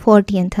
40th,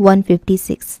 156।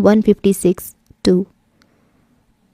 156:2।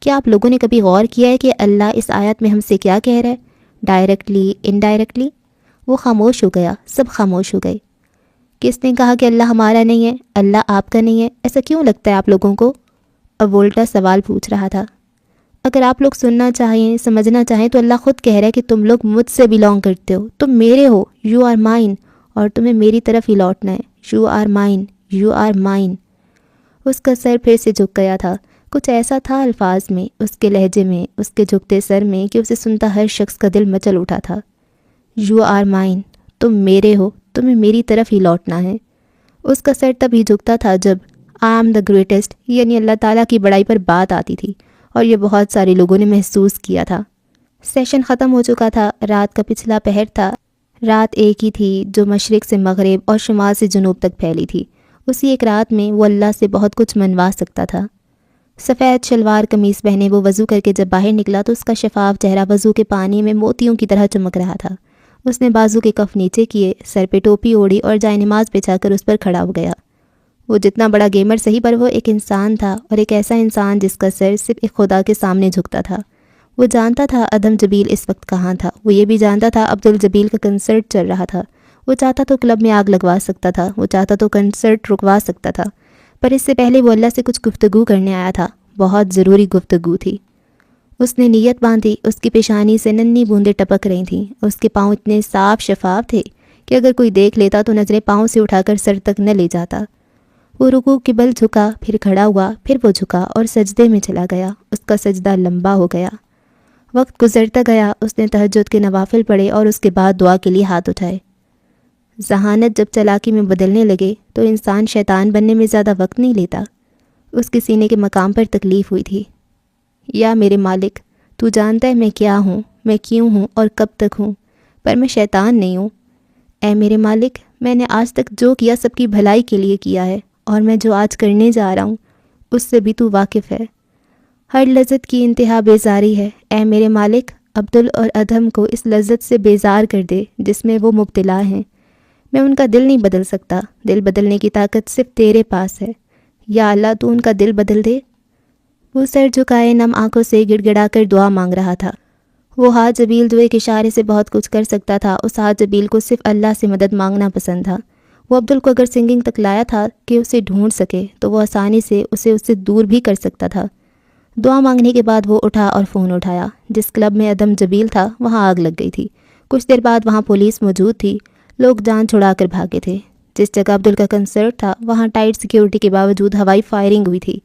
کیا آپ لوگوں نے کبھی غور کیا ہے کہ اللہ اس آیت میں ہم سے کیا کہہ رہا ہے؟ Directly, indirectly? وہ خاموش ہو گیا، سب خاموش ہو گئے۔ کس نے کہا کہ اللہ ہمارا نہیں ہے، اللہ آپ کا نہیں ہے؟ ایسا کیوں لگتا ہے آپ لوگوں کو؟ اوولٹا سوال پوچھ رہا تھا۔ اگر آپ لوگ سننا چاہیں، سمجھنا چاہیں تو اللہ خود کہہ رہا ہے کہ تم لوگ مجھ سے بلونگ کرتے ہو، تم میرے ہو، یو آر مائن، اور تمہیں میری طرف ہی لوٹنا ہے، you are mine, you are mine. اس کا سر پھر سے جھک گیا تھا۔ کچھ ایسا تھا الفاظ میں، اس کے لہجے میں، اس کے جھکتے سر میں کہ اسے سنتا ہر شخص کا دل مچل اٹھا تھا۔ یو آر مائن، تم میرے ہو، تمہیں میری طرف ہی لوٹنا ہے۔ اس کا سر تب ہی جھکتا تھا جب آئی ایم دا گریٹسٹ یعنی اللہ تعالیٰ کی بڑائی پر بات آتی تھی، اور یہ بہت سارے لوگوں نے محسوس کیا تھا۔ سیشن ختم ہو چکا تھا، رات کا پچھلا پہر تھا۔ رات ایک ہی تھی جو مشرق سے مغرب اور شمال سے جنوب تک پھیلی تھی۔ اسی ایک رات میں وہ اللہ سے بہت کچھ منوا سکتا تھا۔ سفید شلوار قمیص پہنے وہ وضو کر کے جب باہر نکلا تو اس کا شفاف چہرہ وضو کے پانی میں موتیوں کی طرح چمک رہا تھا۔ اس نے بازو کے کف نیچے کیے، سر پہ ٹوپی اوڑھی اور جائے نماز بچھا کر اس پر کھڑا ہو گیا۔ وہ جتنا بڑا گیمر صحیح پر وہ ایک انسان تھا، اور ایک ایسا انسان جس کا سر صرف ایک خدا کے سامنے جھکتا تھا۔ وہ جانتا تھا ادم جبیل اس وقت کہاں تھا، وہ یہ بھی جانتا تھا عبدالجبیل کا کنسرٹ چل رہا تھا۔ وہ چاہتا تو کلب میں آگ لگوا سکتا تھا، وہ چاہتا تو کنسرٹ رکوا سکتا تھا، پر اس سے پہلے وہ اللہ سے کچھ گفتگو کرنے آیا تھا، بہت ضروری گفتگو تھی۔ اس نے نیت باندھی، اس کی پیشانی سے ننھی بوندیں ٹپک رہی تھیں، اس کے پاؤں اتنے صاف شفاف تھے کہ اگر کوئی دیکھ لیتا تو نظریں پاؤں سے اٹھا کر سر تک نہ لے جاتا۔ وہ رکوع کی بل جھکا، پھر کھڑا ہوا، پھر وہ جھکا اور سجدے میں چلا گیا۔ اس کا سجدہ لمبا ہو گیا۔ وقت گزرتا گیا، اس نے تہجد کے نوافل پڑھے اور اس کے بعد دعا کے لیے ہاتھ اٹھائے۔ ذہانت جب چالاکی میں بدلنے لگے تو انسان شیطان بننے میں زیادہ وقت نہیں لیتا۔ اس کے سینے کے مقام پر تکلیف ہوئی تھی۔ یا میرے مالک، تو جانتا ہے میں کیا ہوں، میں کیوں ہوں اور کب تک ہوں، پر میں شیطان نہیں ہوں۔ اے میرے مالک، میں نے آج تک جو کیا سب کی بھلائی کے لیے کیا ہے، اور میں جو آج کرنے جا رہا ہوں اس سے بھی تو واقف ہے۔ ہر لذت کی انتہا بیزاری ہے۔ اے میرے مالک، عبدل اور ادھم کو اس لذت سے بیزار کر دے جس میں وہ مبتلا ہیں۔ میں ان کا دل نہیں بدل سکتا، دل بدلنے کی طاقت صرف تیرے پاس ہے۔ یا اللہ، تو ان کا دل بدل دے۔ وہ سر جھکائے نم آنکھوں سے گڑ گڑا کر دعا مانگ رہا تھا۔ وہ ہاتھ جبیل جو ایک اشارے سے بہت کچھ کر سکتا تھا، اس ہاتھ جبیل کو صرف اللہ سے مدد مانگنا پسند تھا۔ وہ عبدل کو اگر سنگنگ تک لایا تھا کہ اسے ڈھونڈ سکے تو وہ آسانی سے اسے اس سے دور بھی کر سکتا تھا۔ دعا مانگنے کے بعد وہ اٹھا اور فون اٹھایا۔ جس کلب میں ادم جبیل تھا وہاں آگ لگ گئی تھی۔ کچھ دیر بعد وہاں پولیس موجود تھی، لوگ جان چھڑا کر بھاگے تھے۔ جس جگہ عبدل کا کنسرٹ تھا وہاں ٹائٹ سیکیورٹی کے باوجود ہوائی فائرنگ ہوئی تھی،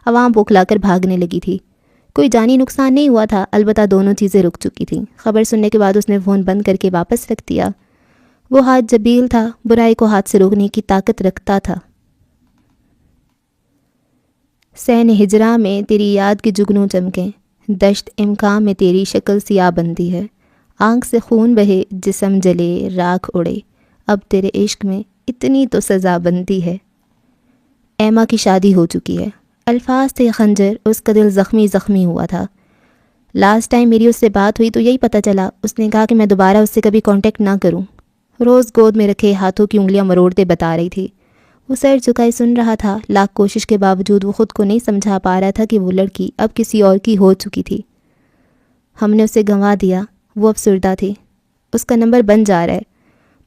عوام بوکھلا کر بھاگنے لگی تھی۔ کوئی جانی نقصان نہیں ہوا تھا، البتہ دونوں چیزیں رک چکی تھیں۔ خبر سننے کے بعد اس نے فون بند کر کے واپس رکھ دیا۔ وہ ہاتھ جبیل تھا، برائی کو ہاتھ سے روکنے کی طاقت رکھتا تھا۔ سین ہجراں میں تیری یاد کی جگنوں چمکیں، دشت امکان میں تیری شکل سیاہ بندی ہے، آنکھ سے خون بہے جسم جلے راکھ اڑے، اب تیرے عشق میں اتنی تو سزا بندی ہے۔ ایما کی شادی ہو چکی ہے۔ الفاظ تھے خنجر، اس کا دل زخمی زخمی ہوا تھا۔ لاسٹ ٹائم میری اس سے بات ہوئی تو یہی پتہ چلا، اس نے کہا کہ میں دوبارہ اس سے کبھی کانٹیکٹ نہ کروں۔ روز گود میں رکھے ہاتھوں کی انگلیاں مروڑتے بتا رہی تھی۔ وہ سر جھکائے سن رہا تھا، لاکھ کوشش کے باوجود وہ خود کو نہیں سمجھا پا رہا تھا کہ وہ لڑکی اب کسی اور کی ہو چکی تھی۔ ہم نے اسے گنوا دیا، وہ افسردہ تھی، اس کا نمبر بن جا رہا ہے۔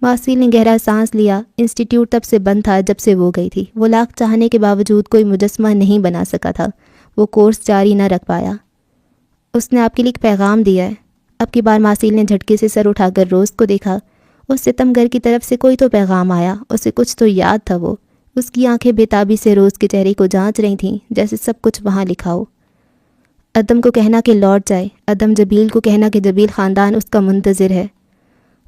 ماسیل نے گہرا سانس لیا۔ انسٹیٹیوٹ تب سے بند تھا جب سے وہ گئی تھی۔ وہ لاکھ چاہنے کے باوجود کوئی مجسمہ نہیں بنا سکا تھا، وہ کورس جاری نہ رکھ پایا۔ اس نے آپ کے لیے ایک پیغام دیا ہے۔ اب کی بار ماسیل نے جھٹکے سے سر اٹھا کر روز کو دیکھا۔ اس ستمگر کی طرف سے کوئی تو پیغام آیا، اسے کچھ تو یاد تھا۔ وہ اس کی آنکھیں بے تابی سے روز کے چہرے کو جانچ رہی تھیں، جیسے سب کچھ وہاں لکھا ہو۔ ادم کو کہنا کہ لوٹ جائے، ادم جبیل کو کہنا کہ جبیل خاندان اس کا منتظر ہے۔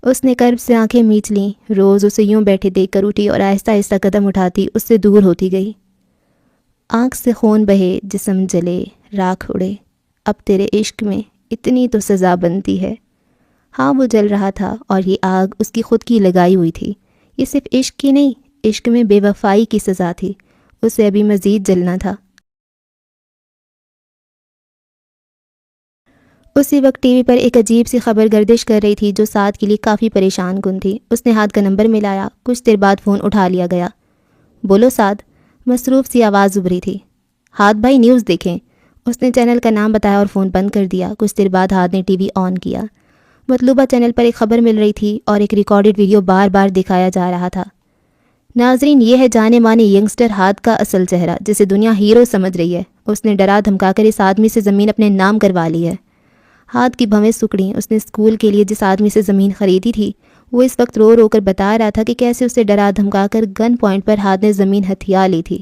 اس نے کرب سے آنکھیں میچ لیں۔ روز اسے یوں بیٹھے دیکھ کر اٹھی اور آہستہ آہستہ قدم اٹھاتی اس سے دور ہوتی گئی۔ آنکھ سے خون بہے جسم جلے راکھ اڑے، اب تیرے عشق میں اتنی تو سزا بنتی ہے۔ ہاں وہ جل رہا تھا، اور یہ آگ اس کی خود کی لگائی ہوئی تھی۔ یہ صرف عشق کی نہیں، عشق میں بے وفائی کی سزا تھی۔ اسے ابھی مزید جلنا تھا۔ اسی وقت ٹی وی پر ایک عجیب سی خبر گردش کر رہی تھی جو سعد کے لیے کافی پریشان کن تھی۔ اس نے ہاتھ کا نمبر ملایا، کچھ دیر بعد فون اٹھا لیا گیا۔ بولو سعد، مصروف سی آواز ابھری تھی۔ ہاتھ بھائی نیوز دیکھیں۔ اس نے چینل کا نام بتایا اور فون بند کر دیا۔ کچھ دیر بعد ہاتھ نے ٹی وی آن کیا۔ مطلوبہ چینل پر ایک خبر مل رہی تھی اور ایک ریکارڈڈ ویڈیو بار بار دکھایا جا رہا تھا۔ ناظرین، یہ ہے جانے مانے ینگسٹر ہاتھ کا اصل چہرہ، جسے دنیا ہیرو سمجھ رہی ہے۔ اس نے ڈرا دھمکا کر اس آدمی سے زمین اپنے نام کروا لی ہے۔ ہاتھ کی بھویں سکڑیں۔ اس نے اسکول کے لیے جس آدمی سے زمین خریدی تھی، وہ اس وقت رو رو کر بتا رہا تھا کہ کیسے اسے ڈرا دھمکا کر گن پوائنٹ پر ہاتھ نے زمین ہتھیا لی تھی۔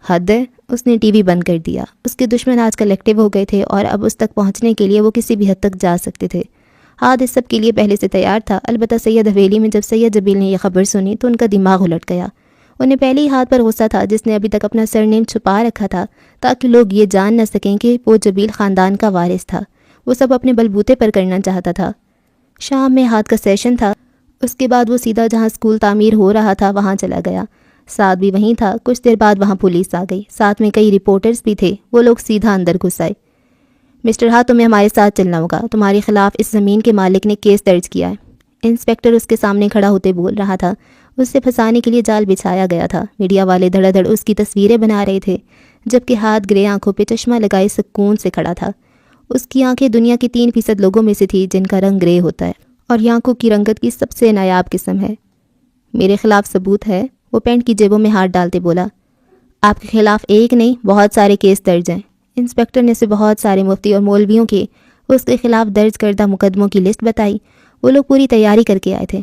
حد ہے۔ اس نے ٹی وی بند کر دیا۔ اس کے دشمن آج کل ایکٹیو ہو گئے تھے اور اب اس تک پہنچنے کے لیے وہ کسی بھی حد تک جا سکتے تھے۔ ہاتھ اس سب کے لیے پہلے سے تیار تھا۔ البتہ سید حویلی میں جب سید جبیل نے یہ خبر سنی تو ان کا دماغ الٹ گیا۔ انہیں پہلے ہی ہاتھ پر غصہ تھا، جس نے ابھی تک اپنا سرنیم چھپا رکھا تھا تاکہ لوگ یہ جان نہ سکیں کہ وہ جبیل خاندان کا وارث تھا۔ وہ سب اپنے بلبوتے پر کرنا چاہتا تھا۔ شام میں ہاتھ کا سیشن تھا۔ اس کے بعد وہ سیدھا جہاں اسکول تعمیر ہو رہا تھا وہاں چلا گیا۔ ساتھ بھی وہیں تھا۔ کچھ دیر بعد وہاں پولیس آ گئی، ساتھ میں کئی رپورٹرز بھی تھے۔ وہ لوگ سیدھا اندر گھس آئے۔ مسٹر ہاتھ، تمہیں ہمارے ساتھ چلنا ہوگا۔ تمہارے خلاف اس زمین کے مالک نے کیس درج کیا ہے۔ انسپیکٹر اس کے سامنے کھڑا ہوتے بول رہا تھا۔ اس سے پھنسانے کے لیے جال بچھایا گیا تھا۔ میڈیا والے دھڑا دھڑ اس کی تصویریں بنا رہے تھے، جبکہ ہاتھ گرے آنکھوں پہ چشمہ لگائے سکون سے کھڑا تھا۔ اس کی آنکھیں دنیا کے 3% لوگوں میں سے تھی جن کا رنگ گرے ہوتا ہے، اور یہ آنکھوں کی رنگت کی سب سے نایاب قسم ہے۔ میرے خلاف ثبوت ہے؟ وہ پینٹ کی جیبوں میں ہاتھ ڈالتے بولا۔ آپ کے خلاف ایک نہیں، بہت سارے کیس درج ہیں۔ انسپیکٹر نے اسے بہت سارے مفتی اور مولویوں کے اس کے خلاف درج کردہ مقدموں کی لسٹ بتائی۔ وہ لوگ پوری تیاری کر کے آئے تھے،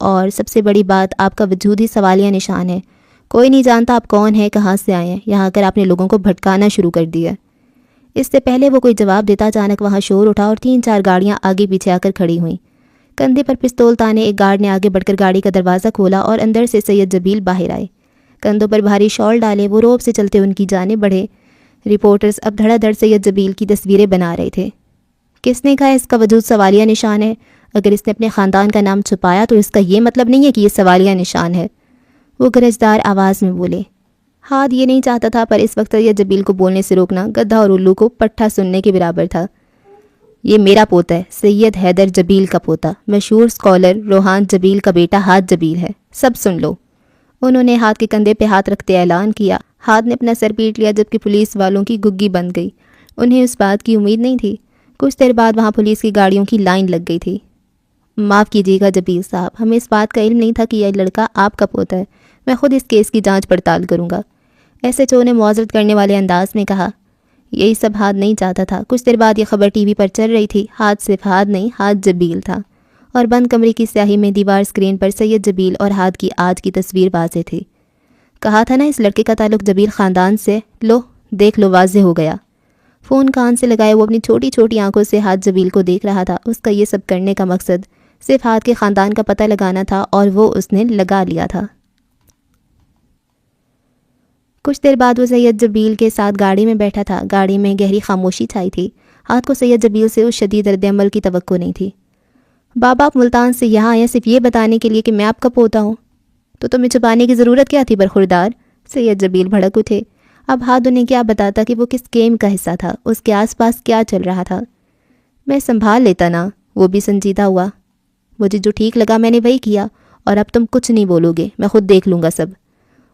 اور سب سے بڑی بات، آپ کا وجود ہی سوالیہ نشان ہے۔ کوئی نہیں جانتا آپ کون ہیں، کہاں سے آئے ہیں۔ یہاں آ کر آپ نے لوگوں کو بھٹکانا شروع کر دیا۔ اس سے پہلے وہ کوئی جواب دیتا، اچانک وہاں شور اٹھا اور 3-4 گاڑیاں آگے پیچھے آ کر کھڑی ہوئیں۔ کندھے پر پستول تانے ایک گارڈ نے آگے بڑھ کر گاڑی کا دروازہ کھولا اور اندر سے سید جبیل باہر آئے۔ کندھوں پر بھاری شال ڈالے وہ روب سے چلتے ان کی جانب بڑھے۔ رپورٹرز اب دھڑا دھڑ سید جبیل کی تصویریں بنا رہے تھے۔ کس نے کہا اس کا وجود سوالیہ نشان ہے؟ اگر اس نے اپنے خاندان کا نام چھپایا تو اس کا یہ مطلب نہیں ہے کہ یہ سوالیہ نشان ہے، وہ گرجدار آواز میں بولے۔ ہاتھ یہ نہیں چاہتا تھا، پر اس وقت سید جبیل کو بولنے سے روکنا گدھا اور الو کو پٹھا سننے کے برابر تھا۔ یہ میرا پوتا ہے، سید حیدر جبیل کا پوتا، مشہور سکولر روحان جبیل کا بیٹا ہاتھ جبیل ہے، سب سن لو۔ انہوں نے ہاتھ کے کندھے پہ ہاتھ رکھتے اعلان کیا۔ ہاتھ نے اپنا سر پیٹ لیا، جبکہ پولیس والوں کی گگی بند گئی۔ انہیں اس بات کی امید نہیں تھی۔ کچھ دیر بعد وہاں پولیس کی گاڑیوں کی لائن لگ گئی تھی۔ معاف کیجیے گا جبیل صاحب، ہمیں اس بات کا علم نہیں تھا کہ یہ لڑکا آپ کا پوتا ہے۔ میں خود اس کیس کی جانچ پڑتال کروں گا، ایس ایچ او نے معذرت کرنے والے انداز میں کہا۔ یہی سب ہاتھ نہیں چاہتا تھا۔ کچھ دیر بعد یہ خبر ٹی وی پر چل رہی تھی۔ ہاتھ صرف ہاتھ نہیں، ہاتھ جبیل تھا، اور بند کمرے کی سیاہی میں دیوار اسکرین پر سید جبیل اور ہاتھ کی آج کی تصویر واضح تھی۔ کہا تھا نا اس لڑکے کا تعلق جبیل خاندان سے، لو دیکھ لو، واضح ہو گیا۔ فون کان سے لگائے وہ اپنی چھوٹی چھوٹی آنکھوں سے ہاتھ جبیل کو دیکھ رہا تھا۔ اس کا یہ سب کرنے کا مقصد صرف ہاتھ کے خاندان کا پتہ لگانا تھا، اور وہ اس نے لگا لیا تھا۔ کچھ دیر بعد وہ سید جبیل کے ساتھ گاڑی میں بیٹھا تھا۔ گاڑی میں گہری خاموشی چھائی تھی۔ ہاتھ کو سید جبیل سے اس شدید رد عمل کی توقع نہیں تھی۔ بابا، آپ ملتان سے یہاں آئے صرف یہ بتانے کے لیے کہ میں آپ کا پوتا ہوں، تو تمہیں چھپانے کی ضرورت کیا تھی برخوردار؟ سید جبیل بھڑک اٹھے۔ اب ہاتھ انہیں کیا بتاتا کہ وہ کس گیم کا حصہ تھا، اس کے آس پاس کیا چل رہا تھا۔ میں سنبھال لیتا نا، وہ بھی سنجیدہ ہوا۔ مجھے جو ٹھیک لگا میں نے وہی کیا، اور اب تم کچھ نہیں بولو گے، میں خود دیکھ لوں گا سب۔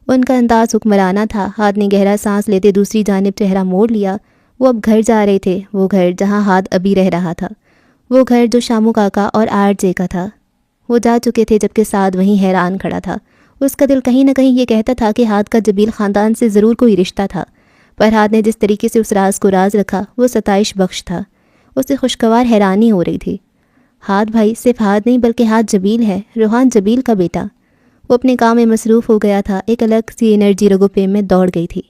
ان کا انداز حکمرانہ تھا۔ ہاتھ نے گہرا سانس لیتے دوسری جانب چہرہ موڑ لیا۔ وہ اب گھر جا رہے تھے، وہ گھر جہاں ہاتھ ابھی رہ رہا تھا، وہ گھر جو شامو کاکا اور RJ کا تھا۔ وہ جا چکے تھے، جبکہ سعد وہیں حیران کھڑا تھا۔ اس کا دل کہیں نہ کہیں یہ کہتا تھا کہ ہاتھ کا جبیل خاندان سے ضرور کوئی رشتہ تھا، پر ہاتھ نے جس طریقے سے اس راز کو راز رکھا وہ ستائش بخش تھا۔ اسے خوشگوار حیرانی ہو رہی تھی۔ ہاتھ بھائی صرف ہاتھ نہیں بلکہ ہاتھ جبیل ہے، روحان جبیل کا بیٹا۔ وہ اپنے کام میں مصروف ہو گیا تھا۔ ایک الگ سی انرجی رگو پہ میں دوڑ گئی تھی۔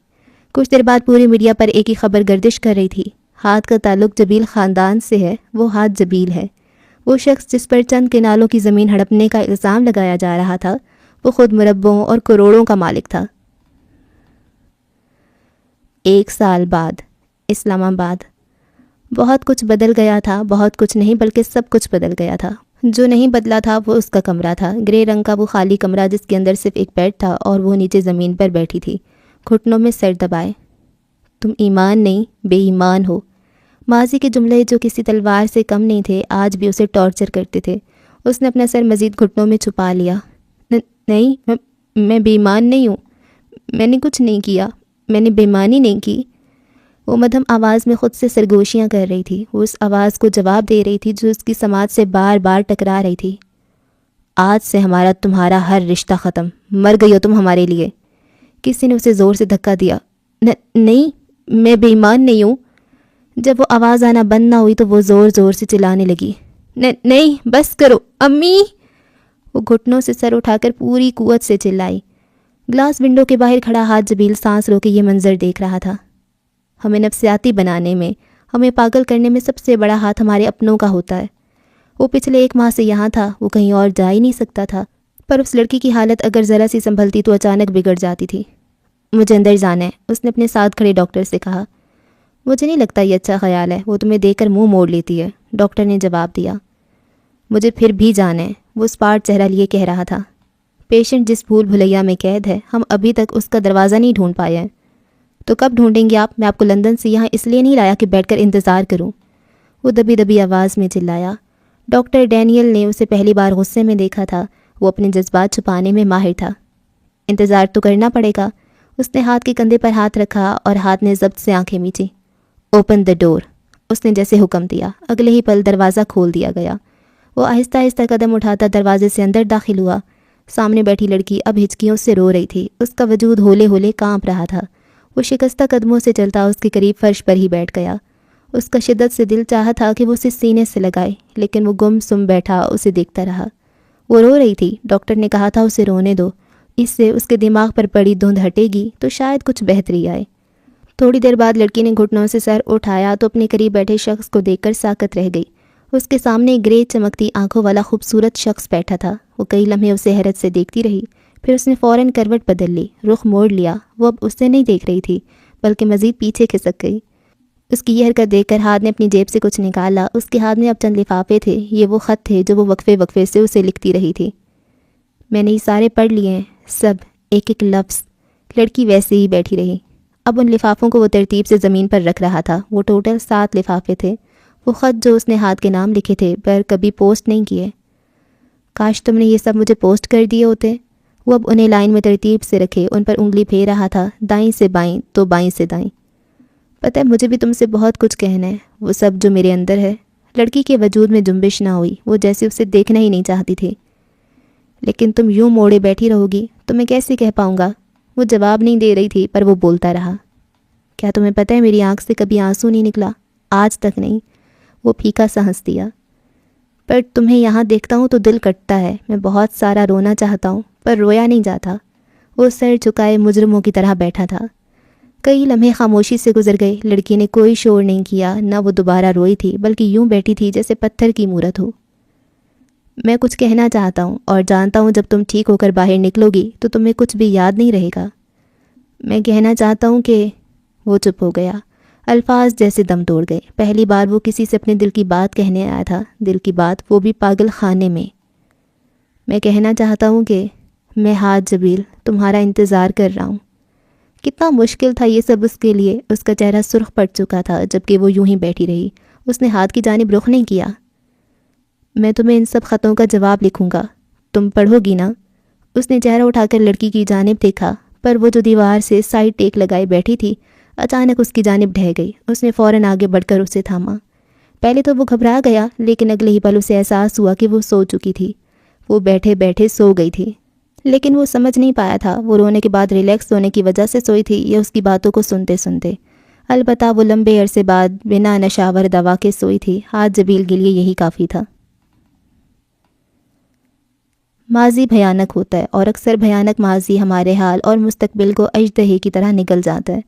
کچھ دیر بعد پوری میڈیا پر ایک ہی خبر گردش کر رہی تھی۔ ہاتھ کا تعلق جبیل خاندان سے ہے، وہ ہاتھ جبیل ہے۔ وہ شخص جس پر چند کنالوں کی زمین ہڑپنے کا الزام لگایا جا رہا تھا، وہ خود مربعوں اور کروڑوں کا مالک تھا۔ 1 سال بعد اسلام آباد۔ بہت کچھ بدل گیا تھا، بہت کچھ نہیں بلکہ سب کچھ بدل گیا تھا۔ جو نہیں بدلا تھا وہ اس کا کمرہ تھا، گرے رنگ کا وہ خالی کمرہ جس کے اندر صرف ایک بیڈ تھا اور وہ نیچے زمین پر بیٹھی تھی، گھٹنوں میں سر دبائے۔ تم ایمان نہیں، بے ایمان ہو۔ ماضی کے جملے جو کسی تلوار سے کم نہیں تھے آج بھی اسے ٹارچر کرتے تھے۔ اس نے اپنا سر مزید گھٹنوں میں چھپا لیا۔ نہیں، میں بے ایمان نہیں ہوں، میں نے کچھ نہیں کیا، میں نے بے ایمانی نہیں کی۔ وہ مدھم آواز میں خود سے سرگوشیاں کر رہی تھی. وہ اس آواز کو جواب دے رہی تھی جو اس کی سماعت سے بار بار ٹکرا رہی تھی. آج سے ہمارا تمہارا ہر رشتہ ختم. مر گئی ہو تم ہمارے لیے. کسی نے اسے زور سے دھکا دیا. نہیں، میں بے ایمان نہیں ہوں. جب وہ آواز آنا بند نہ ہوئی تو وہ زور زور سے چلانے لگی. نہیں، بس کرو امی. وہ گھٹنوں سے سر اٹھا کر پوری قوت سے چلائی. گلاس ونڈو کے باہر کھڑا ہاتھ جبیل سانس رو کے یہ منظر دیکھ رہا تھا. ہمیں نفسیاتی بنانے میں، ہمیں پاگل کرنے میں سب سے بڑا ہاتھ ہمارے اپنوں کا ہوتا ہے. وہ پچھلے 1 ماہ سے یہاں تھا، وہ کہیں اور جا ہی نہیں سکتا تھا. پر اس لڑکی کی حالت اگر ذرا سی سنبھلتی تو اچانک بگڑ جاتی تھی. مجھے اندر جانا ہے، اس نے اپنے ساتھ کھڑے ڈاکٹر سے کہا. مجھے نہیں لگتا یہ اچھا خیال ہے، وہ تمہیں دیکھ کر منہ موڑ لیتی ہے، ڈاکٹر نے جواب دیا. مجھے پھر بھی جانا ہے، وہ اسپاٹ چہرہ لیے کہہ رہا تھا. پیشنٹ جس بھول بھلیا میں قید ہے، ہم ابھی تک اس کا دروازہ نہیں ڈھونڈ پائے ہیں. تو کب ڈھونڈیں گے آپ؟ میں آپ کو لندن سے یہاں اس لیے نہیں لایا کہ بیٹھ کر انتظار کروں. وہ دبی دبی آواز میں چلایا. ڈاکٹر ڈینیل نے اسے پہلی بار غصے میں دیکھا تھا. وہ اپنے جذبات چھپانے میں ماہر تھا. انتظار تو کرنا پڑے گا. اس نے ہاتھ کے کندھے پر ہاتھ رکھا اور ہاتھ نے ضبط سے آنکھیں میچی. اوپن دا ڈور، اس نے جیسے حکم دیا. اگلے ہی پل دروازہ کھول دیا گیا. وہ آہستہ آہستہ قدم اٹھاتا دروازے سے اندر داخل ہوا. سامنے بیٹھی لڑکی اب ہچکیوں سے رو رہی تھی. اس کا وجود ہولے ہولے کانپ رہا تھا. وہ شکستہ قدموں سے چلتا اس کے قریب فرش پر ہی بیٹھ گیا. اس کا شدت سے دل چاہا تھا کہ وہ اسے سینے سے لگائے، لیکن وہ گم سم بیٹھا اسے دیکھتا رہا. وہ رو رہی تھی. ڈاکٹر نے کہا تھا اسے رونے دو، اس سے اس کے دماغ پر پڑی دھند ہٹے گی تو شاید کچھ بہتری آئے. تھوڑی دیر بعد لڑکی نے گھٹنوں سے سر اٹھایا تو اپنے قریب بیٹھے شخص کو دیکھ کر ساکت رہ گئی. اس کے سامنے گرے چمکتی آنکھوں والا خوبصورت شخص بیٹھا تھا. وہ کئی لمحے اسے حیرت سے دیکھتی رہی. پھر اس نے فوراً کروٹ بدل لی، رخ موڑ لیا. وہ اب اسے نہیں دیکھ رہی تھی بلکہ مزید پیچھے کھسک گئی. اس کی یہ حرکت دیکھ کر ہاتھ نے اپنی جیب سے کچھ نکالا. اس کے ہاتھ میں اب چند لفافے تھے. یہ وہ خط تھے جو وہ وقفے وقفے سے اسے لکھتی رہی تھی. میں نے یہ سارے پڑھ لیے ہیں، سب، ایک ایک لفظ. لڑکی ویسے ہی بیٹھی رہی. اب ان لفافوں کو وہ ترتیب سے زمین پر رکھ رہا تھا. وہ ٹوٹل 7 لفافے تھے. وہ خط جو اس نے ہاتھ کے نام لکھے تھے پر کبھی پوسٹ نہیں کیے. کاش تم نے یہ سب مجھے پوسٹ کر دیے ہوتے. وہ اب انہیں لائن میں ترتیب سے رکھے ان پر انگلی پھیر رہا تھا، دائیں سے بائیں تو بائیں سے دائیں. پتہ ہے مجھے بھی تم سے بہت کچھ کہنا ہے، وہ سب جو میرے اندر ہے. لڑکی کے وجود میں جنبش نہ ہوئی. وہ جیسے اسے دیکھنا ہی نہیں چاہتی تھی. لیکن تم یوں موڑے بیٹھی رہو گی تو میں کیسے کہہ پاؤں گا؟ وہ جواب نہیں دے رہی تھی پر وہ بولتا رہا. کیا تمہیں پتہ ہے میری آنکھ سے کبھی آنسو نہیں نکلا، آج تک نہیں. وہ پھیکا سا ہنس دیا. پر تمہیں یہاں دیکھتا ہوں تو دل کٹتا ہے. میں بہت سارا رونا چاہتا ہوں پر رویا نہیں جاتا. وہ سر جھکائے مجرموں کی طرح بیٹھا تھا. کئی لمحے خاموشی سے گزر گئے. لڑکی نے کوئی شور نہیں کیا، نہ وہ دوبارہ روئی تھی بلکہ یوں بیٹھی تھی جیسے پتھر کی مورت ہو. میں کچھ کہنا چاہتا ہوں اور جانتا ہوں جب تم ٹھیک ہو کر باہر نکلو گی تو تمہیں کچھ بھی یاد نہیں رہے گا. میں کہنا چاہتا ہوں کہ... وہ چپ ہو گیا. الفاظ جیسے دم توڑ گئے. پہلی بار وہ کسی سے اپنے دل کی بات کہنے آیا تھا. دل کی بات، وہ بھی پاگل خانے میں. میں کہنا چاہتا ہوں کہ میں ہاتھ جبیل تمہارا انتظار کر رہا ہوں. کتنا مشکل تھا یہ سب اس کے لیے. اس کا چہرہ سرخ پڑ چکا تھا جبکہ وہ یوں ہی بیٹھی رہی. اس نے ہاتھ کی جانب رخ نہیں کیا. میں تمہیں ان سب خطوں کا جواب لکھوں گا، تم پڑھو گی نا؟ اس نے چہرہ اٹھا کر لڑکی کی جانب دیکھا پر وہ جو دیوار سے سائڈ ٹیک لگائے بیٹھی تھی اچانک اس کی جانب ڈھہ گئی. اس نے فوراً آگے بڑھ کر اسے تھاما. پہلے تو وہ گھبرا گیا لیکن اگلے ہی پل اسے احساس ہوا کہ وہ سو چکی تھی. وہ بیٹھے بیٹھے سو گئی تھی لیکن وہ سمجھ نہیں پایا تھا وہ رونے کے بعد ریلیکس ہونے کی وجہ سے سوئی تھی یا اس کی باتوں کو سنتے سنتے. البتہ وہ لمبے عرصے بعد بنا نشاور دوا کے سوئی تھی. ہاتھ جبیل کے لیے یہی کافی تھا. ماضی بھیانک ہوتا ہے اور اکثر بھیانک ماضی ہمارے حال اور مستقبل کو اژدہے کی طرح نگل جاتا ہے.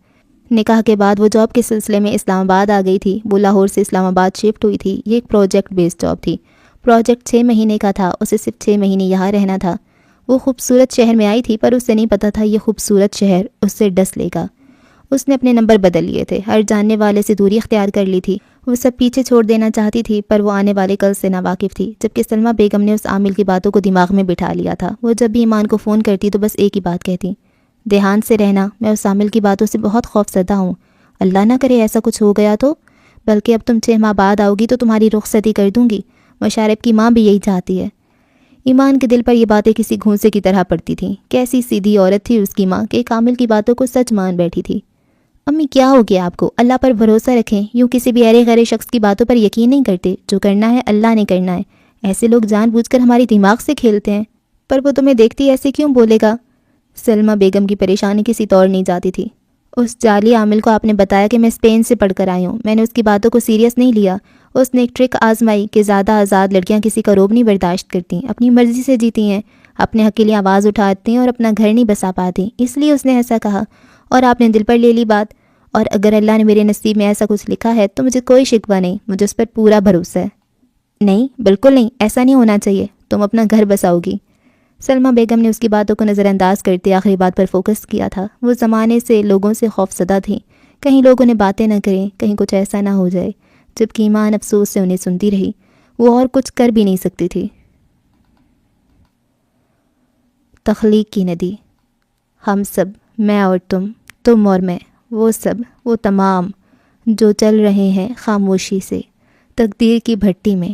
نکاح کے بعد وہ جاب کے سلسلے میں اسلام آباد آ گئی تھی. وہ لاہور سے اسلام آباد شفٹ ہوئی تھی. یہ ایک پروجیکٹ بیسڈ جاب تھی. پروجیکٹ 6 مہینے کا تھا. اسے صرف 6 مہینے یہاں رہنا تھا. وہ خوبصورت شہر میں آئی تھی پر اسے نہیں پتا تھا یہ خوبصورت شہر اس سے ڈس لے گا. اس نے اپنے نمبر بدل لیے تھے. ہر جاننے والے سے دوری اختیار کر لی تھی. وہ سب پیچھے چھوڑ دینا چاہتی تھی پر وہ آنے والے کل سے ناواقف تھی. جبکہ سلمہ بیگم نے اس عامل کی باتوں کو دماغ میں بٹھا لیا تھا. وہ جب بھی ایمان کو فون کرتی تو بس ایک ہی بات کہتی، دھیان سے رہنا، میں اس عامل کی باتوں سے بہت خوف زدہ ہوں. اللہ نہ کرے ایسا کچھ ہو گیا تو. بلکہ اب تم 6 ماہ بعد آؤ گی تو تمہاری رخصتی کر دوں گی. مشارب کی ماں بھی یہی چاہتی ہے. ایمان کے دل پر یہ باتیں کسی گھونسے کی طرح پڑتی تھیں. کیسی سیدھی عورت تھی اس کی ماں کہ ایک عامل کی باتوں کو سچ مان بیٹھی تھی. امی کیا ہو گیا آپ کو؟ اللہ پر بھروسہ رکھیں، یوں کسی بھی ارے غیرے شخص کی باتوں پر یقین نہیں کرتے، جو کرنا ہے اللہ نے کرنا ہے، ایسے لوگ جان بوجھ کر ہماری دماغ سے کھیلتے ہیں۔ پر وہ تمہیں دیکھتی ایسے کیوں بولے گا؟ سلمہ بیگم کی پریشانی کسی طور نہیں جاتی تھی۔ اس جعلی عامل کو آپ نے بتایا کہ میں اسپین سے پڑھ کر آئی ہوں، میں نے اس کی باتوں کو سیریس نہیں لیا۔ اس نے ایک ٹرک آزمائی کہ زیادہ آزاد لڑکیاں کسی کا روب نہیں برداشت کرتی، اپنی مرضی سے جیتی ہیں، اپنے حق کے لیے آواز اٹھاتی ہیں اور اپنا گھر نہیں بسا پاتی، اس لیے اس نے ایسا کہا اور آپ نے دل پر لے لی بات۔ اور اگر اللہ نے میرے نصیب میں ایسا کچھ لکھا ہے تو مجھے کوئی شکوہ نہیں، مجھے اس پر پورا بھروسہ ہے۔ نہیں، بالکل نہیں، ایسا نہیں ہونا چاہیے، تم اپنا گھر بساؤ گی۔ سلمہ بیگم نے اس کی باتوں کو نظر انداز کرتے آخری بات پر فوکس کیا تھا۔ وہ زمانے سے لوگوں سے خوف زدہ تھیں، کہیں لوگ انہیں باتیں نہ کریں، کہیں کچھ ایسا نہ ہو جائے، جبکہ ایمان افسوس سے انہیں سنتی رہی، وہ اور کچھ کر بھی نہیں سکتی تھی۔ تخلیق کی ندی، ہم سب، میں اور تم اور میں، وہ سب، وہ تمام جو چل رہے ہیں خاموشی سے تقدیر کی بھٹی میں،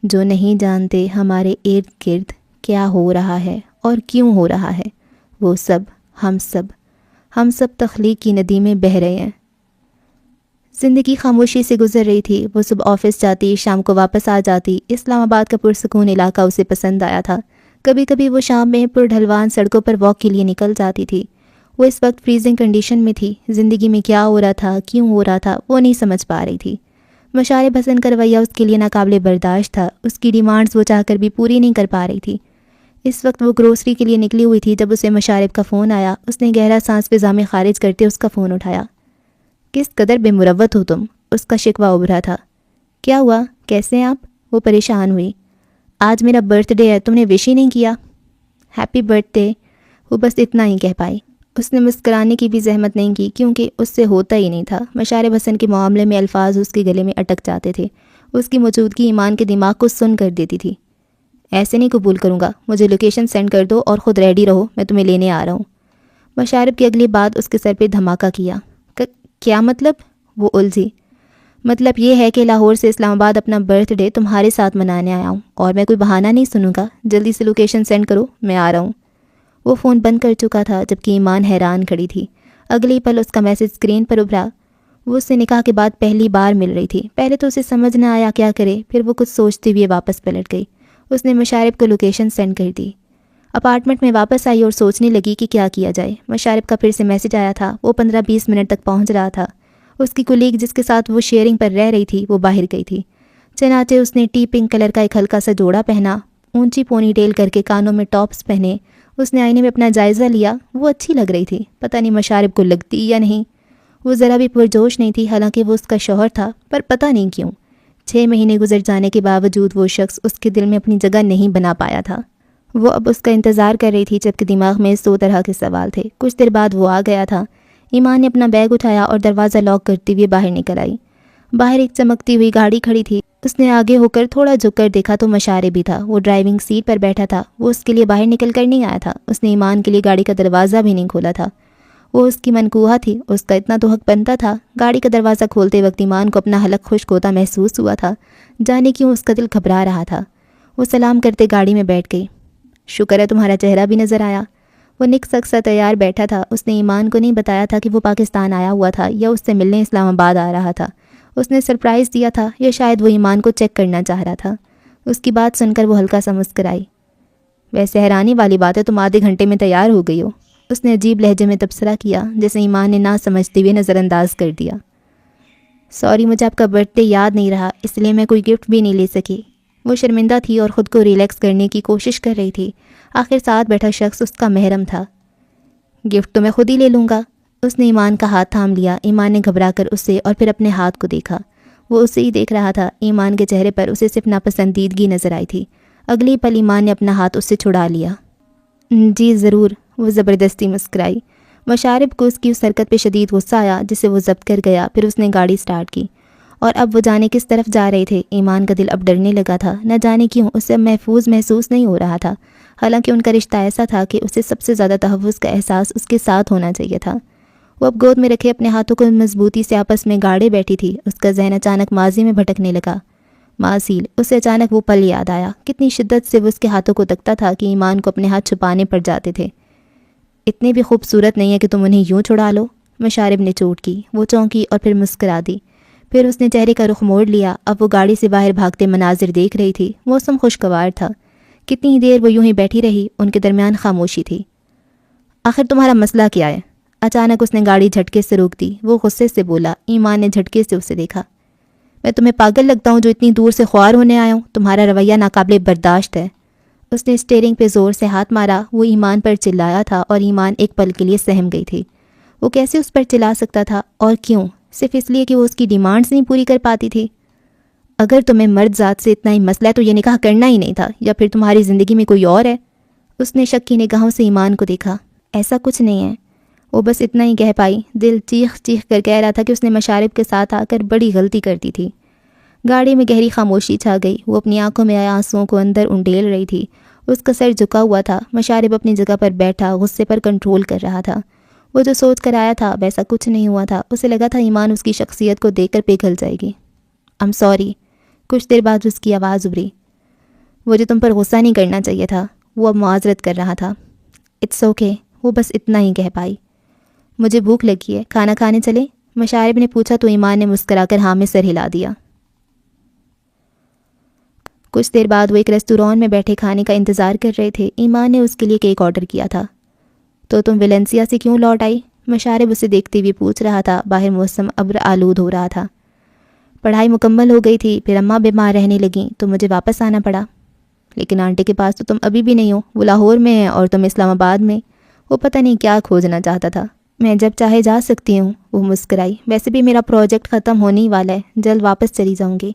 جو نہیں جانتے ہمارے ارد گرد کیا ہو رہا ہے اور کیوں ہو رہا ہے، وہ سب، ہم سب تخلیق کی ندی میں بہہ رہے ہیں۔ زندگی خاموشی سے گزر رہی تھی۔ وہ صبح آفس جاتی، شام کو واپس آ جاتی۔ اسلام آباد کا پرسکون علاقہ اسے پسند آیا تھا۔ کبھی کبھی وہ شام میں پر ڈھلوان سڑکوں پر واک کے لیے نکل جاتی تھی۔ وہ اس وقت فریزنگ کنڈیشن میں تھی، زندگی میں کیا ہو رہا تھا، کیوں ہو رہا تھا، وہ نہیں سمجھ پا رہی تھی۔ مشارب حسن کا رویہ اس کے لیے ناقابل برداشت تھا، اس کی ڈیمانڈز وہ چاہ کر بھی پوری نہیں کر پا رہی تھی۔ اس وقت وہ گروسری کے لیے نکلی ہوئی تھی جب اسے مشارب کا فون آیا۔ اس نے گہرا سانس فضا میں خارج کرتے اس کا فون اٹھایا۔ کس قدر بے مروت ہو تم، اس کا شکوہ ابھرا تھا۔ کیا ہوا، کیسے ہیں آپ؟ وہ پریشان ہوئی۔ آج میرا برتھ ڈے ہے، تم نے وش ہی نہیں کیا۔ ہیپی برتھ ڈے، وہ بس اتنا ہی کہہ پائی۔ اس نے مسکرانے کی بھی زحمت نہیں کی کیونکہ اس سے ہوتا ہی نہیں تھا۔ مشارب حسن کے معاملے میں الفاظ اس کے گلے میں اٹک جاتے تھے، اس کی موجودگی ایمان کے دماغ کو سن کر دیتی تھی۔ ایسے نہیں قبول کروں گا، مجھے لوکیشن سینڈ کر دو اور خود ریڈی رہو، میں تمہیں لینے آ رہا ہوں۔ مشارب کی اگلی بات اس کے سر پہ دھماکہ کیا۔ کیا مطلب؟ وہ الجھی۔ مطلب یہ ہے کہ لاہور سے اسلام آباد اپنا برتھ ڈے تمہارے ساتھ منانے آیا ہوں اور میں کوئی بہانہ نہیں سنوں گا، جلدی سے لوکیشن سینڈ کرو، میں آ رہا ہوں۔ وہ فون بند کر چکا تھا جبکہ ایمان حیران کھڑی تھی۔ اگلی پل اس کا میسج اسکرین پر ابھرا۔ وہ اس سے نکاح کے بعد پہلی بار مل رہی تھی، پہلے تو اسے سمجھ نہ آیا کیا کرے، پھر وہ کچھ سوچتے ہوئے واپس پلٹ گئی۔ اس نے مشارب کو لوکیشن سینڈ کر دی۔ اپارٹمنٹ میں واپس آئی اور سوچنے لگی کہ کیا کیا جائے۔ مشارب کا پھر سے میسج آیا تھا، وہ 15-20 منٹ تک پہنچ رہا تھا۔ اس کی کولیگ جس کے ساتھ وہ شیئرنگ پر رہ رہی تھی وہ باہر گئی تھی، چنانچہ اس نے ٹی پنک کلر کا ایک ہلکا سا جوڑا پہنا، اونچی پونی ٹیل کر کے کانوں میں ٹاپس پہنے۔ اس نے آئینے میں اپنا جائزہ لیا، وہ اچھی لگ رہی تھی، پتہ نہیں مشارب کو لگتی یا نہیں۔ وہ ذرا بھی پرجوش نہیں تھی، حالانکہ وہ اس کا شوہر تھا، پر پتہ نہیں کیوں 6 مہینے گزر جانے کے باوجود وہ شخص اس کے دل میں اپنی جگہ نہیں بنا پایا تھا۔ وہ اب اس کا انتظار کر رہی تھی جبکہ دماغ میں 100 طرح کے سوال تھے۔ کچھ دیر بعد وہ آ گیا تھا۔ ایمان نے اپنا بیگ اٹھایا اور دروازہ لاک کرتے ہوئے باہر نکل آئی۔ باہر ایک چمکتی ہوئی گاڑی کھڑی تھی۔ اس نے آگے ہو کر تھوڑا جھک کر دیکھا تو مشارب بھی تھا، وہ ڈرائیونگ سیٹ پر بیٹھا تھا۔ وہ اس کے لیے باہر نکل کر نہیں آیا تھا، اس نے ایمان کے لیے گاڑی کا دروازہ بھی نہیں کھولا تھا۔ وہ اس کی منکوہا تھی، اس کا اتنا تو حق بنتا تھا۔ گاڑی کا دروازہ کھولتے وقت ایمان کو اپنا حلق خشک ہوتا محسوس ہوا تھا، جانے کیوں اس کا دل گھبرا رہا تھا۔ وہ سلام کرتے گاڑی میں بیٹھ گئی۔ شکر ہے تمہارا چہرہ بھی نظر آیا۔ وہ نک سک سا تیار بیٹھا تھا۔ اس نے ایمان کو نہیں بتایا تھا کہ وہ پاکستان آیا ہوا تھا یا اس سے ملنے اسلام آباد آ رہا تھا۔ اس نے سرپرائز دیا تھا یا شاید وہ ایمان کو چیک کرنا چاہ رہا تھا۔ اس کی بات سن کر وہ ہلکا سا مسکرائی۔ ویسے حیرانی والی بات ہے تم آدھے گھنٹے میں تیار ہو گئی ہو، اس نے عجیب لہجے میں تبصرہ کیا جسے ایمان نے نہ سمجھتے ہوئے نظر انداز کر دیا۔ سوری، مجھے آپ کا برتھ ڈے یاد نہیں رہا، اس لیے میں کوئی گفٹ بھی نہیں لے سکی۔ وہ شرمندہ تھی اور خود کو ریلیکس کرنے کی کوشش کر رہی تھی۔ آخر ساتھ بیٹھا شخص اس کا محرم تھا۔ گفٹ تو میں خود ہی لے لوں گا۔ اس نے ایمان کا ہاتھ تھام لیا۔ ایمان نے گھبرا کر اسے اور پھر اپنے ہاتھ کو دیکھا۔ وہ اسے ہی دیکھ رہا تھا۔ ایمان کے چہرے پر اسے صرف ناپسندیدگی نظر آئی تھی۔ اگلی پل ایمان نے اپنا ہاتھ اس سے چھڑا لیا۔ جی ضرور، وہ زبردستی مسکرائی۔ مشارب کو اس کی اس حرکت پہ شدید غصہ آیا جسے وہ ضبط کر گیا۔ پھر اس نے گاڑی سٹارٹ کی اور اب وہ جانے کس طرف جا رہے تھے۔ ایمان کا دل اب ڈرنے لگا تھا، نہ جانے کیوں اسے اب محفوظ محسوس نہیں ہو رہا تھا، حالانکہ ان کا رشتہ ایسا تھا کہ اسے سب سے زیادہ تحفظ کا احساس اس کے ساتھ ہونا چاہیے تھا۔ وہ اب گود میں رکھے اپنے ہاتھوں کو مضبوطی سے آپس میں گاڑے بیٹھی تھی۔ اس کا ذہن اچانک ماضی میں بھٹکنے لگا۔ معزیل، اسے اچانک وہ پل یاد آیا، کتنی شدت سے وہ اس کے ہاتھوں کو تکتا تھا کہ ایمان کو اپنے ہاتھ چھپانے پڑ جاتے تھے۔ اتنے بھی خوبصورت نہیں ہے کہ تم انہیں یوں چھڑا لو، مشارب نے چوٹ کی، وہ چونکی اور پھر مسکرا دی۔ پھر اس نے چہرے کا رخ موڑ لیا۔ اب وہ گاڑی سے باہر بھاگتے مناظر دیکھ رہی تھی۔ موسم خوشگوار تھا۔ کتنی دیر وہ یوں ہی بیٹھی رہی، ان کے درمیان خاموشی تھی۔ آخر تمہارا مسئلہ کیا ہے؟ اچانک اس نے گاڑی جھٹکے سے روک دی۔ وہ غصے سے بولا۔ ایمان نے جھٹکے سے اسے دیکھا۔ میں تمہیں پاگل لگتا ہوں جو اتنی دور سے خوار ہونے آیا ہوں؟ تمہارا رویہ ناقابل برداشت ہے۔ اس نے اسٹیئرنگ پہ زور سے ہاتھ مارا۔ وہ ایمان پر چلایا تھا اور ایمان ایک پل کے لیے سہم گئی تھی۔ وہ کیسے اس پر چلا سکتا تھا، اور کیوں؟ صرف اس لیے کہ وہ اس کی ڈیمانڈز نہیں پوری کر پاتی تھی۔ اگر تمہیں مرد ذات سے اتنا ہی مسئلہ ہے تو یہ نکاح کرنا ہی نہیں تھا، یا پھر تمہاری زندگی میں کوئی اور ہے؟ اس نے شک کی نگاہوں سے ایمان کو دیکھا۔ ایسا کچھ نہیں ہے، وہ بس اتنا ہی کہہ پائی۔ دل چیخ چیخ کر کہہ رہا تھا کہ اس نے مشارب کے ساتھ آ کر بڑی غلطی کر دی تھی۔ گاڑی میں گہری خاموشی چھا گئی۔ وہ اپنی آنکھوں میں آئے آنسوؤں کو اندر انڈیل رہی تھی۔ اس کا سر جھکا ہوا تھا۔ مشارب اپنی جگہ پر بیٹھا غصے پر کنٹرول کر رہا تھا۔ وہ جو سوچ کر آیا تھا ویسا کچھ نہیں ہوا تھا۔ اسے لگا تھا ایمان اس کی شخصیت کو دیکھ کر پگھل جائے گی۔ I'm sorry۔ کچھ دیر بعد اس کی آواز ابھری۔ مجھے تم پر غصہ نہیں کرنا چاہیے تھا۔ وہ اب معذرت کر رہا تھا۔ It's okay۔ وہ بس اتنا ہی کہہ پائی۔ مجھے بھوک لگی ہے، کھانا کھانے چلے؟ مشارب نے پوچھا تو ایمان نے مسکرا کر ہاں میں سر ہلا دیا۔ کچھ دیر بعد وہ ایک ریستوران میں بیٹھے کھانے کا انتظار کر رہے تھے۔ ایمان نے اس کے لیے کیک آرڈر کیا تھا۔ تو تم ویلنسیا سے کیوں لوٹ آئی؟ مشارب اسے دیکھتے ہوئے پوچھ رہا تھا۔ باہر موسم ابر آلود ہو رہا تھا۔ پڑھائی مکمل ہو گئی تھی، پھر اماں بیمار رہنے لگیں تو مجھے واپس آنا پڑا۔ لیکن آنٹی کے پاس تو تم ابھی بھی نہیں ہو، وہ لاہور میں ہے اور تم اسلام آباد میں۔ وہ پتہ نہیں کیا کھوجنا چاہتا تھا۔ میں جب چاہے جا سکتی ہوں، وہ مسکرائی۔ ویسے بھی میرا پروجیکٹ ختم ہونے ہی والا ہے، جلد واپس چلی جاؤں گی۔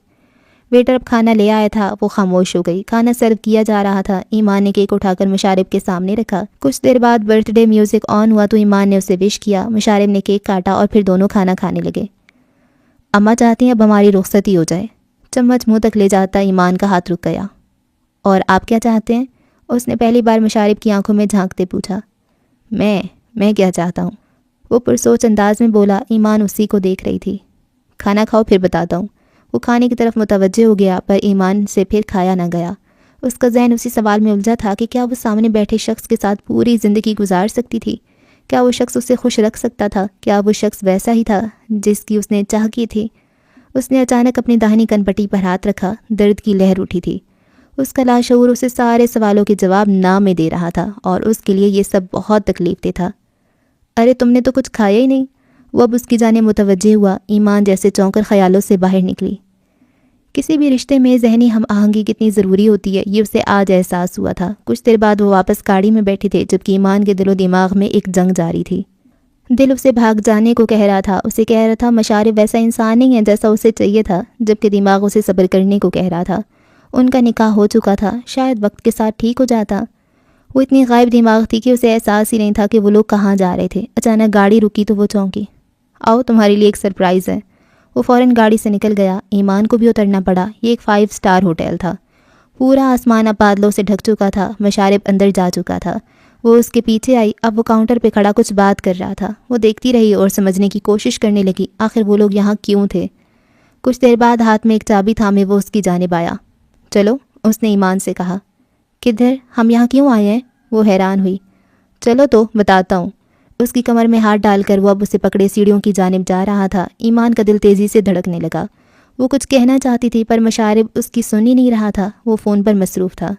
ویٹر اب کھانا لے آیا تھا۔ وہ خاموش ہو گئی۔ کھانا سرو کیا جا رہا تھا۔ ایمان نے کیک اٹھا کر مشارب کے سامنے رکھا۔ کچھ دیر بعد برتھ ڈے میوزک آن ہوا تو ایمان نے اسے وش کیا۔ مشارب نے کیک کاٹا اور پھر دونوں کھانا کھانے لگے۔ اماں چاہتی ہیں اب ہماری رخصتی ہو جائے۔ چمچ منہ تک لے جاتا ایمان کا ہاتھ رک گیا۔ اور آپ کیا چاہتے ہیں؟ اس نے پہلی بار مشارب کی آنکھوں میں جھانکتے پوچھا۔ میں کیا چاہتا ہوں؟ وہ پرسوچ انداز میں بولا۔ ایمان اسی کو دیکھ رہی تھی۔ کھانا کھاؤ پھر بتاتا ہوں۔ وہ کھانے کی طرف متوجہ ہو گیا پر ایمان سے پھر کھایا نہ گیا۔ اس کا ذہن اسی سوال میں الجھا تھا کہ کیا وہ سامنے بیٹھے شخص کے ساتھ پوری زندگی گزار سکتی تھی؟ کیا وہ شخص اسے خوش رکھ سکتا تھا؟ کیا وہ شخص ویسا ہی تھا جس کی اس نے چاہ کی تھی؟ اس نے اچانک اپنی داہنی کنپٹی پر ہاتھ رکھا۔ درد کی لہر اٹھی تھی۔ اس کا لاشعور اسے سارے سوالوں کے جواب نہ میں دے رہا تھا اور اس کے لیے یہ سب بہت تکلیف دہ تھا۔ ارے تم نے تو کچھ کھایا ہی نہیں۔ وہ اب اس کی جانب متوجہ ہوا۔ ایمان جیسے چونک کر خیالوں سے باہر نکلی۔ کسی بھی رشتے میں ذہنی ہم آہنگی کتنی ضروری ہوتی ہے یہ اسے آج احساس ہوا تھا۔ کچھ دیر بعد وہ واپس گاڑی میں بیٹھے تھے جبکہ ایمان کے دل و دماغ میں ایک جنگ جاری تھی۔ دل اسے بھاگ جانے کو کہہ رہا تھا، اسے کہہ رہا تھا مشارب ویسا انسان نہیں ہے جیسا اسے چاہیے تھا، جبکہ دماغ اسے صبر کرنے کو کہہ رہا تھا۔ ان کا نکاح ہو چکا تھا، شاید وقت کے ساتھ ٹھیک ہو جاتا۔ وہ اتنی غائب دماغ تھی کہ اسے احساس ہی نہیں تھا کہ وہ لوگ کہاں جا رہے تھے۔ اچانک گاڑی رکی تو وہ چونکی۔ آؤ تمہارے لیے ایک سرپرائز ہے۔ وہ فوراً گاڑی سے نکل گیا۔ ایمان کو بھی اترنا پڑا۔ یہ ایک 5 اسٹار ہوٹل تھا۔ پورا آسمان اب بادلوں سے ڈھک چکا تھا۔ مشارب اندر جا چکا تھا۔ وہ اس کے پیچھے آئی۔ اب وہ کاؤنٹر پہ کھڑا کچھ بات کر رہا تھا۔ وہ دیکھتی رہی اور سمجھنے کی کوشش کرنے لگی آخر وہ لوگ یہاں کیوں تھے۔ کچھ دیر بعد ہاتھ میں ایک چابی تھامے وہ اس کی جانب آیا۔ چلو، اس نے ایمان سے کہا۔ کدھر؟ ہم یہاں کیوں آئے ہیں؟ وہ حیران ہوئی۔ چلو تو بتاتا ہوں۔ اس کی کمر میں ہاتھ ڈال کر وہ اب اسے پکڑے سیڑھیوں کی جانب جا رہا تھا۔ ایمان کا دل تیزی سے دھڑکنے لگا۔ وہ کچھ کہنا چاہتی تھی پر مشارب اس کی سن ہی نہیں رہا تھا۔ وہ فون پر مصروف تھا۔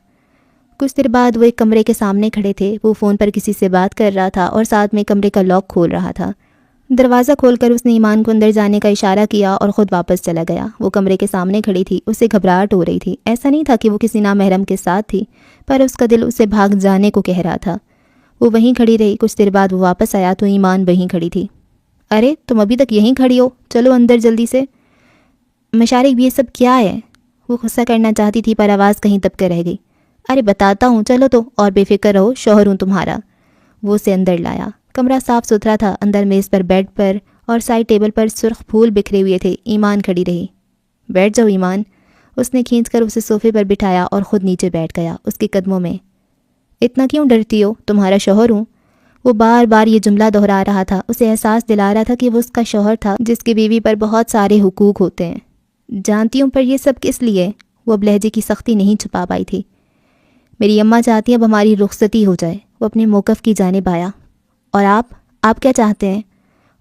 کچھ دیر بعد وہ ایک کمرے کے سامنے کھڑے تھے۔ وہ فون پر کسی سے بات کر رہا تھا اور ساتھ میں کمرے کا لاک کھول رہا تھا۔ دروازہ کھول کر اس نے ایمان کو اندر جانے کا اشارہ کیا اور خود واپس چلا گیا۔ وہ کمرے کے سامنے کھڑی تھی۔ اسے گھبراہٹ ہو رہی تھی۔ ایسا نہیں تھا کہ وہ کسی نامحرم کے ساتھ تھی، پر اس کا دل اسے بھاگ جانے کو کہہ رہا تھا۔ وہ وہیں کھڑی رہی۔ کچھ دیر بعد وہ واپس آیا تو ایمان وہیں کھڑی تھی۔ ارے تم ابھی تک یہیں کھڑی ہو، چلو اندر جلدی سے۔ مشارب یہ سب کیا ہے؟ وہ غصہ کرنا چاہتی تھی پر آواز کہیں دب کر رہ گئی۔ ارے بتاتا ہوں، چلو تو، اور بے فکر رہو، شوہر ہوں تمہارا۔ وہ اسے اندر لایا۔ کمرہ صاف ستھرا تھا۔ اندر میز پر بیڈ پر اور سائڈ ٹیبل پر سرخ پھول بکھرے ہوئے تھے۔ ایمان کھڑی رہی۔ بیٹھ جاؤ ایمان۔ اس نے کھینچ کر اسے صوفے پر بٹھایا اور خود نیچے بیٹھ گیا اس کے قدموں میں۔ اتنا کیوں ڈرتی ہو؟ تمہارا شوہر ہوں۔ وہ بار بار یہ جملہ دہرا رہا تھا۔ اسے احساس دلا رہا تھا کہ وہ اس کا شوہر تھا جس کی بیوی پر بہت سارے حقوق ہوتے ہیں۔ جانتی ہوں، پر یہ سب کس لیے؟ وہ اب لہجے کی سختی نہیں چھپا پائی تھی۔ میری اماں چاہتی ہیں اب ہماری رخصتی ہو جائے۔ وہ اپنے موقف کی جانب آیا۔ اور آپ کیا چاہتے ہیں؟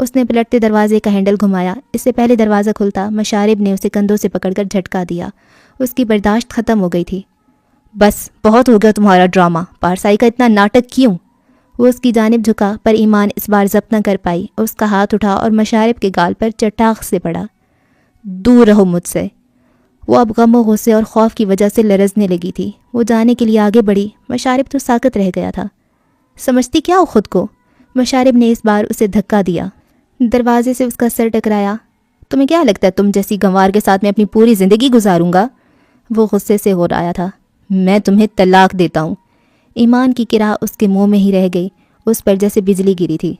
اس نے پلٹتے دروازے کا ہینڈل گھمایا۔ اس سے پہلے دروازہ کھلتا مشارب نے اسے کندھوں سے پکڑ کر جھٹکا دیا۔ اس کی برداشت ختم ہو گئی تھی۔ بس بہت ہو گیا تمہارا ڈرامہ، پارسائی کا اتنا ناٹک کیوں؟ وہ اس کی جانب جھکا پر ایمان اس بار ضبط نہ کر پائی۔ اس کا ہاتھ اٹھا اور مشارب کے گال پر چٹاخ سے پڑا۔ دور رہو مجھ سے۔ وہ اب غم و غصے اور خوف کی وجہ سے لرزنے لگی تھی۔ وہ جانے کے لیے آگے بڑھی، مشارب تو ساکت رہ گیا تھا۔ سمجھتی کیا ہو خود کو؟ مشارب نے اس بار اسے دھکا دیا۔ دروازے سے اس کا سر ٹکرایا۔ تمہیں کیا لگتا ہے تم جیسی گنوار کے ساتھ میں اپنی پوری زندگی گزاروں گا؟ وہ غصے سے ہو آیا تھا۔ میں تمہیں طلاق دیتا ہوں۔ ایمان کی کرا اس کے منہ میں ہی رہ گئی، اس پر جیسے بجلی گری تھی۔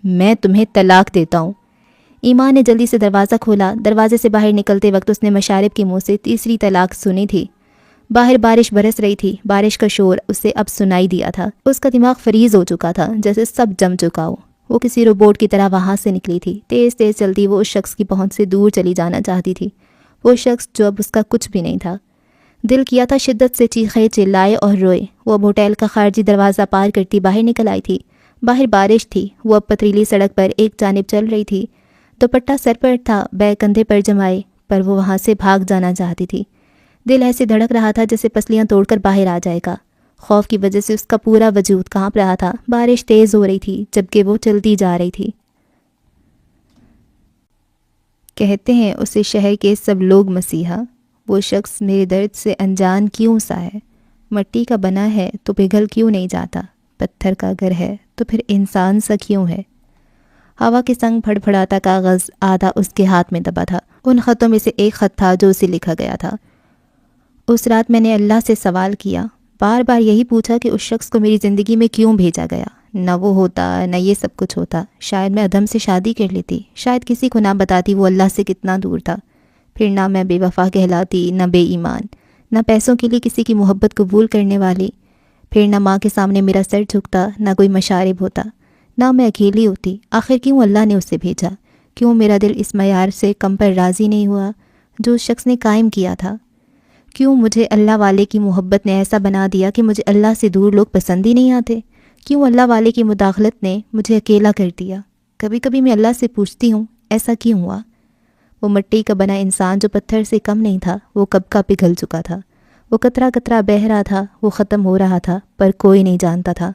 میں تمہیں طلاق دیتا ہوں۔ ایمان نے جلدی سے دروازہ کھولا۔ دروازے سے باہر نکلتے وقت اس نے مشارب کے منہ سے تیسری طلاق سنی تھی۔ باہر بارش برس رہی تھی۔ بارش کا شور اسے اب سنائی دیا تھا۔ اس کا دماغ فریز ہو چکا تھا، جیسے سب جم چکا ہو۔ وہ کسی روبوٹ کی طرح وہاں سے نکلی تھی۔ تیز تیز چلتی وہ اس شخص کی پہنچ سے دور چلی جانا چاہتی تھی، وہ شخص جو اب اس کا کچھ بھی نہیں تھا۔ دل کیا تھا شدت سے چیخے، چلائے اور روئے۔ وہ اب ہوٹل کا خارجی دروازہ پار کرتی باہر نکل آئی تھی۔ باہر بارش تھی۔ وہ اب پتریلی سڑک پر ایک جانب چل رہی تھی۔ دوپٹہ سر پر تھا، بیگ کندھے پر جمائے، پر وہ وہاں سے بھاگ جانا چاہتی تھی۔ دل ایسے دھڑک رہا تھا جیسے پسلیاں توڑ کر باہر آ جائے گا۔ خوف کی وجہ سے اس کا پورا وجود کانپ رہا تھا۔ بارش تیز ہو رہی تھی جبکہ وہ چلتی جا رہی تھی۔ کہتے ہیں اسے شہر کے سب لوگ مسیحا۔ وہ شخص میرے درد سے انجان کیوں سا ہے؟ مٹی کا بنا ہے تو پگھل کیوں نہیں جاتا؟ پتھر کا گھر ہے تو پھر انسان سا کیوں ہے؟ ہوا کے سنگ پھڑ پھڑاتا کاغذ آدھا اس کے ہاتھ میں دبا تھا۔ ان خطوں میں سے ایک خط تھا جو اسے لکھا گیا تھا۔ اس رات میں نے اللہ سے سوال کیا، بار بار یہی پوچھا کہ اس شخص کو میری زندگی میں کیوں بھیجا گیا؟ نہ وہ ہوتا، نہ یہ سب کچھ ہوتا۔ شاید میں ادم سے شادی کر لیتی، شاید کسی کو نہ بتاتی وہ اللہ سے کتنا دور تھا۔ پھر نہ میں بے وفا کہلاتی، نہ بے ایمان، نہ پیسوں کے لیے کسی کی محبت قبول کرنے والی۔ پھر نہ ماں کے سامنے میرا سر جھکتا، نہ کوئی مشارب ہوتا، نہ میں اکیلی ہوتی۔ آخر کیوں اللہ نے اسے بھیجا؟ کیوں میرا دل اس معیار سے کم پر راضی نہیں ہوا جو اس شخص نے قائم کیا تھا؟ کیوں مجھے اللہ والے کی محبت نے ایسا بنا دیا کہ مجھے اللہ سے دور لوگ پسند ہی نہیں آتے؟ کیوں اللہ والے کی مداخلت نے مجھے اکیلا کر دیا؟ کبھی کبھی میں اللہ سے پوچھتی ہوں ایسا کیوں ہوا؟ وہ مٹی کا بنا انسان جو پتھر سے کم نہیں تھا، وہ کب کا پگھل چکا تھا۔ وہ قطرہ قطرہ بہہ رہا تھا، وہ ختم ہو رہا تھا، پر کوئی نہیں جانتا تھا۔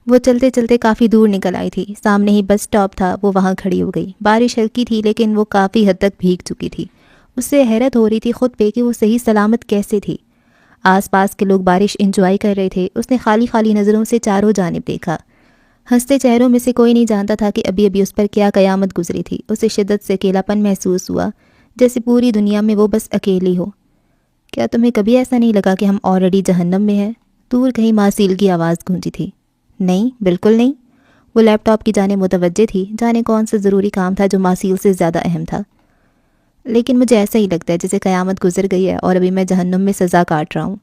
وہ چلتے چلتے کافی دور نکل آئی تھی۔ سامنے ہی بس سٹاپ تھا، وہ وہاں کھڑی ہو گئی۔ بارش ہلکی تھی لیکن وہ کافی حد تک بھیگ چکی تھی۔ اس سے حیرت ہو رہی تھی خود پہ کہ وہ صحیح سلامت کیسے تھی۔ آس پاس کے لوگ بارش انجوائے کر رہے تھے۔ اس نے خالی خالی نظروں سے چاروں جانب دیکھا۔ ہنستے چہروں میں سے کوئی نہیں جانتا تھا کہ ابھی ابھی اس پر کیا قیامت گزری تھی۔ اسے شدت سے اکیلا پن محسوس ہوا، جیسے پوری دنیا میں وہ بس اکیلی ہو۔ کیا تمہیں کبھی ایسا نہیں لگا کہ ہم آلریڈی جہنم میں ہیں؟ دور کہیں ماسیل کی آواز گونجی تھی۔ نہیں، بالکل نہیں۔ وہ لیپ ٹاپ کی جانب متوجہ تھی، جانے کون سا ضروری کام تھا جو ماسیل سے زیادہ اہم تھا۔ لیکن مجھے ایسا ہی لگتا ہے جیسے قیامت گزر گئی ہے اور ابھی میں جہنم میں سزا کاٹ رہا ہوں۔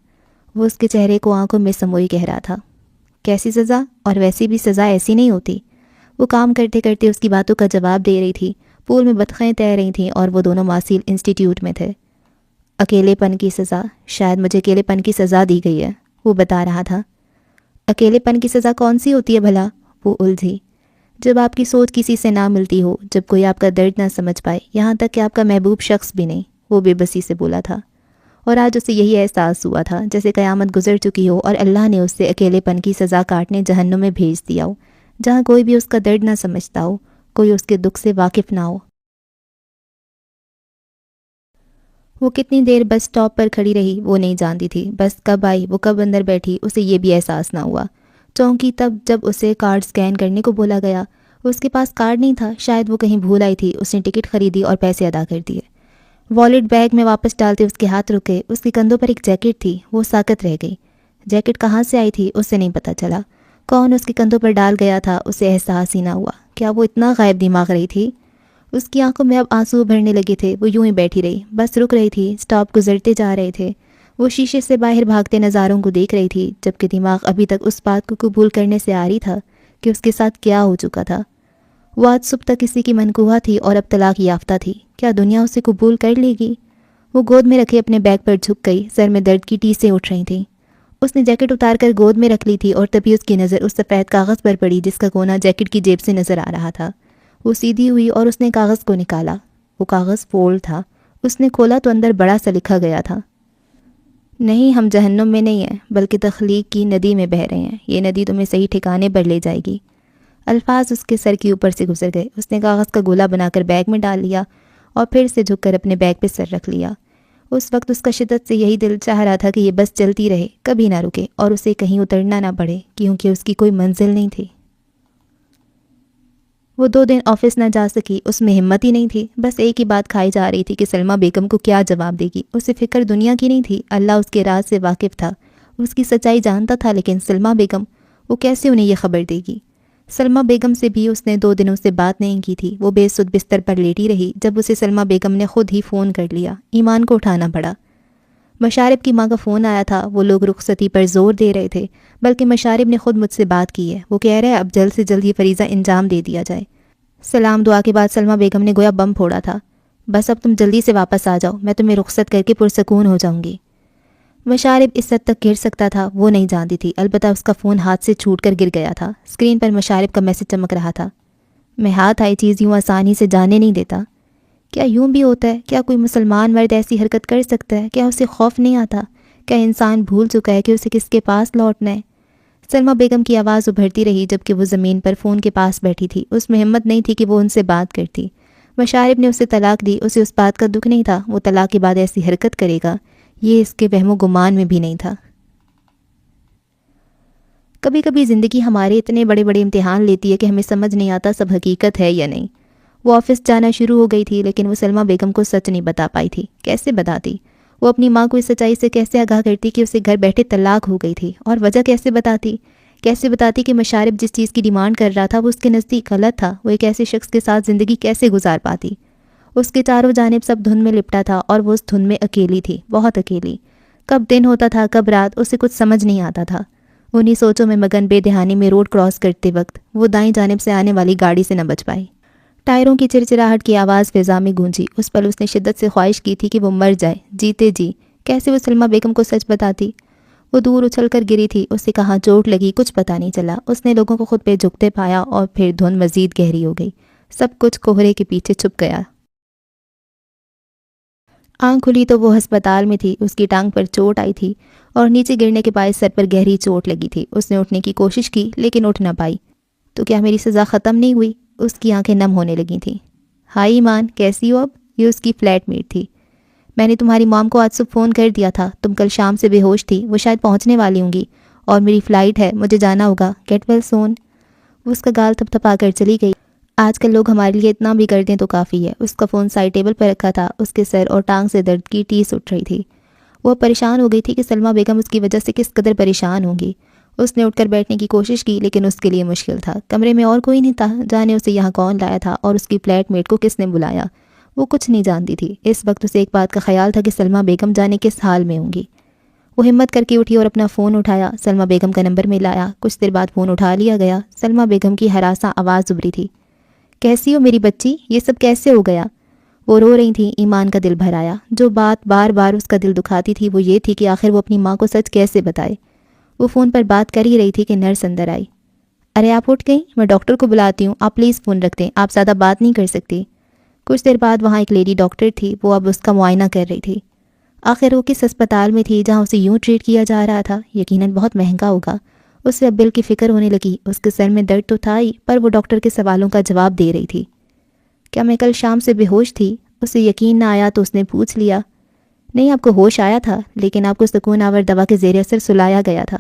وہ اس کے چہرے کو آنکھوں میں سموئی کہہ رہا تھا۔ کیسی سزا؟ اور ویسی بھی سزا ایسی نہیں ہوتی۔ وہ کام کرتے کرتے اس کی باتوں کا جواب دے رہی تھی۔ پول میں بطخیں تیر رہی تھیں اور وہ دونوں ماسیل انسٹیٹیوٹ میں تھے۔ اکیلے پن کی سزا، شاید مجھے اکیلے پن کی سزا دی گئی ہے، وہ بتا رہا تھا۔ اکیلے پن کی سزا کون سی ہوتی ہے بھلا؟ وہ الجھی۔ جب آپ کی سوچ کسی سے نہ ملتی ہو، جب کوئی آپ کا درد نہ سمجھ پائے، یہاں تک کہ آپ کا محبوب شخص بھی نہیں، وہ بے بسی سے بولا تھا۔ اور آج اسے یہی احساس ہوا تھا جیسے قیامت گزر چکی ہو اور اللہ نے اس سے اکیلے پن کی سزا کاٹنے جہنم میں بھیج دیا ہو، جہاں کوئی بھی اس کا درد نہ سمجھتا ہو، کوئی اس کے دکھ سے واقف نہ ہو۔ وہ کتنی دیر بس سٹاپ پر کھڑی رہی وہ نہیں جانتی تھی۔ بس کب آئی، وہ کب اندر بیٹھی، اسے یہ بھی احساس نہ ہوا۔ چونکی تب جب اسے کارڈ سکین کرنے کو بولا گیا۔ اس کے پاس کارڈ نہیں تھا، شاید وہ کہیں بھول آئی تھی۔ اس نے ٹکٹ خریدی اور پیسے ادا کر دیے۔ والیٹ بیگ میں واپس ڈالتے اس کے ہاتھ رکے۔ اس کے کندھوں پر ایک جیکٹ تھی، وہ ساکت رہ گئی۔ جیکٹ کہاں سے آئی تھی اسے نہیں پتہ چلا۔ کون اس کے کندھوں پر ڈال گیا تھا اسے احساس ہی نہ ہوا۔ کیا وہ اتنا غائب دماغ رہی تھی؟ اس کی آنکھوں میں اب آنسو بھرنے لگے تھے۔ وہ یوں ہی بیٹھی رہی، بس رک رہی تھی۔ سٹاپ گزرتے جا رہے تھے۔ وہ شیشے سے باہر بھاگتے نظاروں کو دیکھ رہی تھی، جبکہ دماغ ابھی تک اس بات کو قبول کرنے سے آ رہی تھا کہ اس کے ساتھ کیا ہو چکا تھا۔ وہ آج صبح تک کسی کی منکوہا تھی اور اب طلاق یافتہ تھی۔ کیا دنیا اسے قبول کر لے گی؟ وہ گود میں رکھے اپنے بیگ پر جھک گئی۔ سر میں درد کی ٹیسیں اٹھ رہی تھیں۔ اس نے جیکٹ اتار کر گود میں رکھ لی تھی اور تبھی اس کی نظر اس سفید کاغذ پر پڑی جس کا کونا جیکٹ کی جیب سے نظر آ رہا تھا۔ وہ سیدھی ہوئی اور اس نے کاغذ کو نکالا۔ وہ کاغذ فولڈ تھا۔ اس نے کھولا تو اندر بڑا سا لکھا گیا تھا، نہیں ہم جہنم میں نہیں ہیں بلکہ تخلیق کی ندی میں بہہ رہے ہیں، یہ ندی تمہیں صحیح ٹھکانے پر لے جائے گی۔ الفاظ اس کے سر کے اوپر سے گزر گئے۔ اس نے کاغذ کا گولا بنا کر بیگ میں ڈال لیا اور پھر سے جھک کر اپنے بیگ پہ سر رکھ لیا۔ اس وقت اس کا شدت سے یہی دل چاہ رہا تھا کہ یہ بس چلتی رہے، کبھی نہ رکے اور اسے کہیں اترنا نہ پڑے، کیونکہ اس کی کوئی منزل نہیں تھی۔ وہ 2 دن آفس نہ جا سکی، اس میں ہمت ہی نہیں تھی۔ بس ایک ہی بات کھائی جا رہی تھی کہ سلمہ بیگم کو کیا جواب دے گی۔ اسے فکر دنیا کی نہیں تھی، اللہ اس کے راز سے واقف تھا، اس کی سچائی جانتا تھا، لیکن سلمہ بیگم، وہ کیسے انہیں یہ خبر دے گی؟ سلمہ بیگم سے بھی اس نے 2 دنوں سے بات نہیں کی تھی۔ وہ بے سود بستر پر لیٹی رہی جب اسے سلمہ بیگم نے خود ہی فون کر لیا۔ ایمان کو اٹھانا پڑا۔ مشارب کی ماں کا فون آیا تھا۔ وہ لوگ رخصتی پر زور دے رہے تھے، بلکہ مشارب نے خود مجھ سے بات کی ہے۔ وہ کہہ رہے اب جلد سے جلد یہ فریضہ انجام دے دیا جائے۔ سلام دعا کے بعد سلمہ بیگم نے گویا بم پھوڑا تھا، بس اب تم جلدی سے واپس آ جاؤ، میں تمہیں رخصت کر کے پرسکون ہو جاؤں گی۔ مشارب اس حد تک گر سکتا تھا وہ نہیں جانتی تھی، البتہ اس کا فون ہاتھ سے چھوٹ کر گر گیا تھا۔ اسکرین پر مشارب کا میسج چمک رہا تھا، میں ہاتھ آئی چیز یوں آسانی سے جانے نہیں دیتا۔ کیا یوں بھی ہوتا ہے؟ کیا کوئی مسلمان مرد ایسی حرکت کر سکتا ہے؟ کیا اسے خوف نہیں آتا؟ کیا انسان بھول چکا ہے کہ اسے کس کے پاس لوٹنا ہے؟ سلمہ بیگم کی آواز ابھرتی رہی جبکہ وہ زمین پر فون کے پاس بیٹھی تھی۔ اس میں ہمت نہیں تھی کہ وہ ان سے بات کرتی۔ مشارب نے اسے طلاق دی، اسے اس بات کا دکھ نہیں تھا، وہ طلاق کے بعد ایسی حرکت کرے گا، یہ اس کے وہم و گمان میں بھی نہیں تھا۔ کبھی کبھی زندگی ہمارے اتنے بڑے بڑے امتحان لیتی ہے کہ ہمیں سمجھ نہیں آتا سب حقیقت ہے یا نہیں۔ وہ آفس جانا شروع ہو گئی تھی، لیکن وہ سلمہ بیگم کو سچ نہیں بتا پائی تھی۔ کیسے بتاتی؟ وہ اپنی ماں کو اس سچائی سے کیسے آگاہ کرتی کہ اسے گھر بیٹھے طلاق ہو گئی تھی؟ اور وجہ کیسے بتاتی؟ کیسے بتاتی کہ مشارب جس چیز کی ڈیمانڈ کر رہا تھا وہ اس کے نزدیک غلط تھا؟ وہ ایک ایسے شخص کے ساتھ زندگی کیسے گزار پاتی؟ اس کے چاروں جانب سب دھند میں لپٹا تھا اور وہ اس دھند میں اکیلی تھی، بہت اکیلی۔ کب دن ہوتا تھا کب رات، اسے کچھ سمجھ نہیں آتا تھا۔ انہی سوچوں میں مگن بے دہانی میں روڈ کراس کرتے وقت وہ دائیں جانب سے آنے والی گاڑی سے نہ بچ پائی۔ ٹائروں کی چرچراہٹ کی آواز فضا میں گونجی۔ اس پل اس نے شدت سے خواہش کی تھی کہ وہ مر جائے، جیتے جی۔ کیسے وہ سلمہ بیگم کو سچ بتاتی؟ وہ دور اچھل کر گری تھی، اسے کہاں چوٹ لگی کچھ پتہ نہیں چلا۔ اس نے لوگوں کو خود پہ جھکتے پایا اور پھر دھند مزید گہری ہو گئی، سب کچھ کوہرے کے پیچھے چھپ گیا۔ آنکھ کھلی تو وہ ہسپتال میں تھی، اس کی ٹانگ پر چوٹ آئی تھی اور نیچے گرنے کے باعث سر پر گہری چوٹ لگی تھی۔ اس نے اٹھنے کی کوشش کی لیکن اٹھ نہ پائی۔ تو کیا میری سزا ختم نہیں ہوئی؟ اس کی آنکھیں نم ہونے لگی تھیں۔ ہائی ایمان، کیسی ہو اب؟ یہ اس کی فلیٹ میٹ تھی۔ میں نے تمہاری مام کو آج صبح فون کر دیا تھا، تم کل شام سے بے ہوش تھی، وہ شاید پہنچنے والی ہوں گی اور میری فلائٹ ہے، مجھے جانا ہوگا، گیٹ ویل سون۔ وہ اس کا گال تھپ تھپا کر چلی گئی۔ آج کل لوگ ہمارے لیے اتنا بھی کر دیں تو کافی ہے۔ اس کا فون سائڈ ٹیبل پر رکھا تھا، اس کے سر اور ٹانگ سے درد کی ٹیس اٹھ رہی تھی۔ وہ پریشان ہو گئی تھی کہ سلمہ بیگم اس کی وجہ سے کس قدر پریشان ہوں گی۔ اس نے اٹھ کر بیٹھنے کی کوشش کی لیکن اس کے لیے مشکل تھا۔ کمرے میں اور کوئی نہیں تھا، جانے اسے یہاں کون لایا تھا اور اس کی فلیٹ میٹ کو کس نے بلایا؟ وہ کچھ نہیں جانتی تھی۔ اس وقت اسے ایک بات کا خیال تھا کہ سلمہ بیگم جانے کس حال میں ہوں گی۔ وہ ہمت کر کے اٹھی اور اپنا فون اٹھایا، سلمہ بیگم کا نمبر میں لایا۔ کچھ دیر بعد فون اٹھا لیا گیا۔ سلمہ بیگم کی ہراساں آواز ابری تھی، کیسی ہو میری بچی؟ یہ سب کیسے ہو گیا؟ وہ رو رہی تھی۔ ایمان کا دل بھر آیا۔ جو بات بار بار اس کا دل دکھاتی تھی وہ یہ تھی کہ آخر وہ اپنی ماں کو سچ کیسے بتائے۔ وہ فون پر بات کر ہی رہی تھی کہ نرس اندر آئی۔ ارے آپ اٹھ گئیں؟ میں ڈاکٹر کو بلاتی ہوں، آپ پلیز فون رکھ دیں، آپ زیادہ بات نہیں کر سکتی۔ کچھ دیر بعد وہاں ایک لیڈی ڈاکٹر تھی، وہ اب اس کا معائنہ کر رہی تھی۔ آخر وہ کس ہسپتال میں تھی جہاں اسے یوں ٹریٹ کیا جا رہا تھا؟ یقیناً بہت مہنگا ہوگا۔ اسے اب بل کی فکر ہونے لگی۔ اس کے سر میں درد تو تھا ہی، پر وہ ڈاکٹر کے سوالوں کا جواب دے رہی تھی۔ کیا میں کل شام سے بے ہوش تھی؟ اسے یقین نہ آیا تو اس نے پوچھ لیا۔ نہیں، آپ کو ہوش آیا تھا لیکن آپ کو سکون آور دوا کے زیر اثر سلایا گیا تھا۔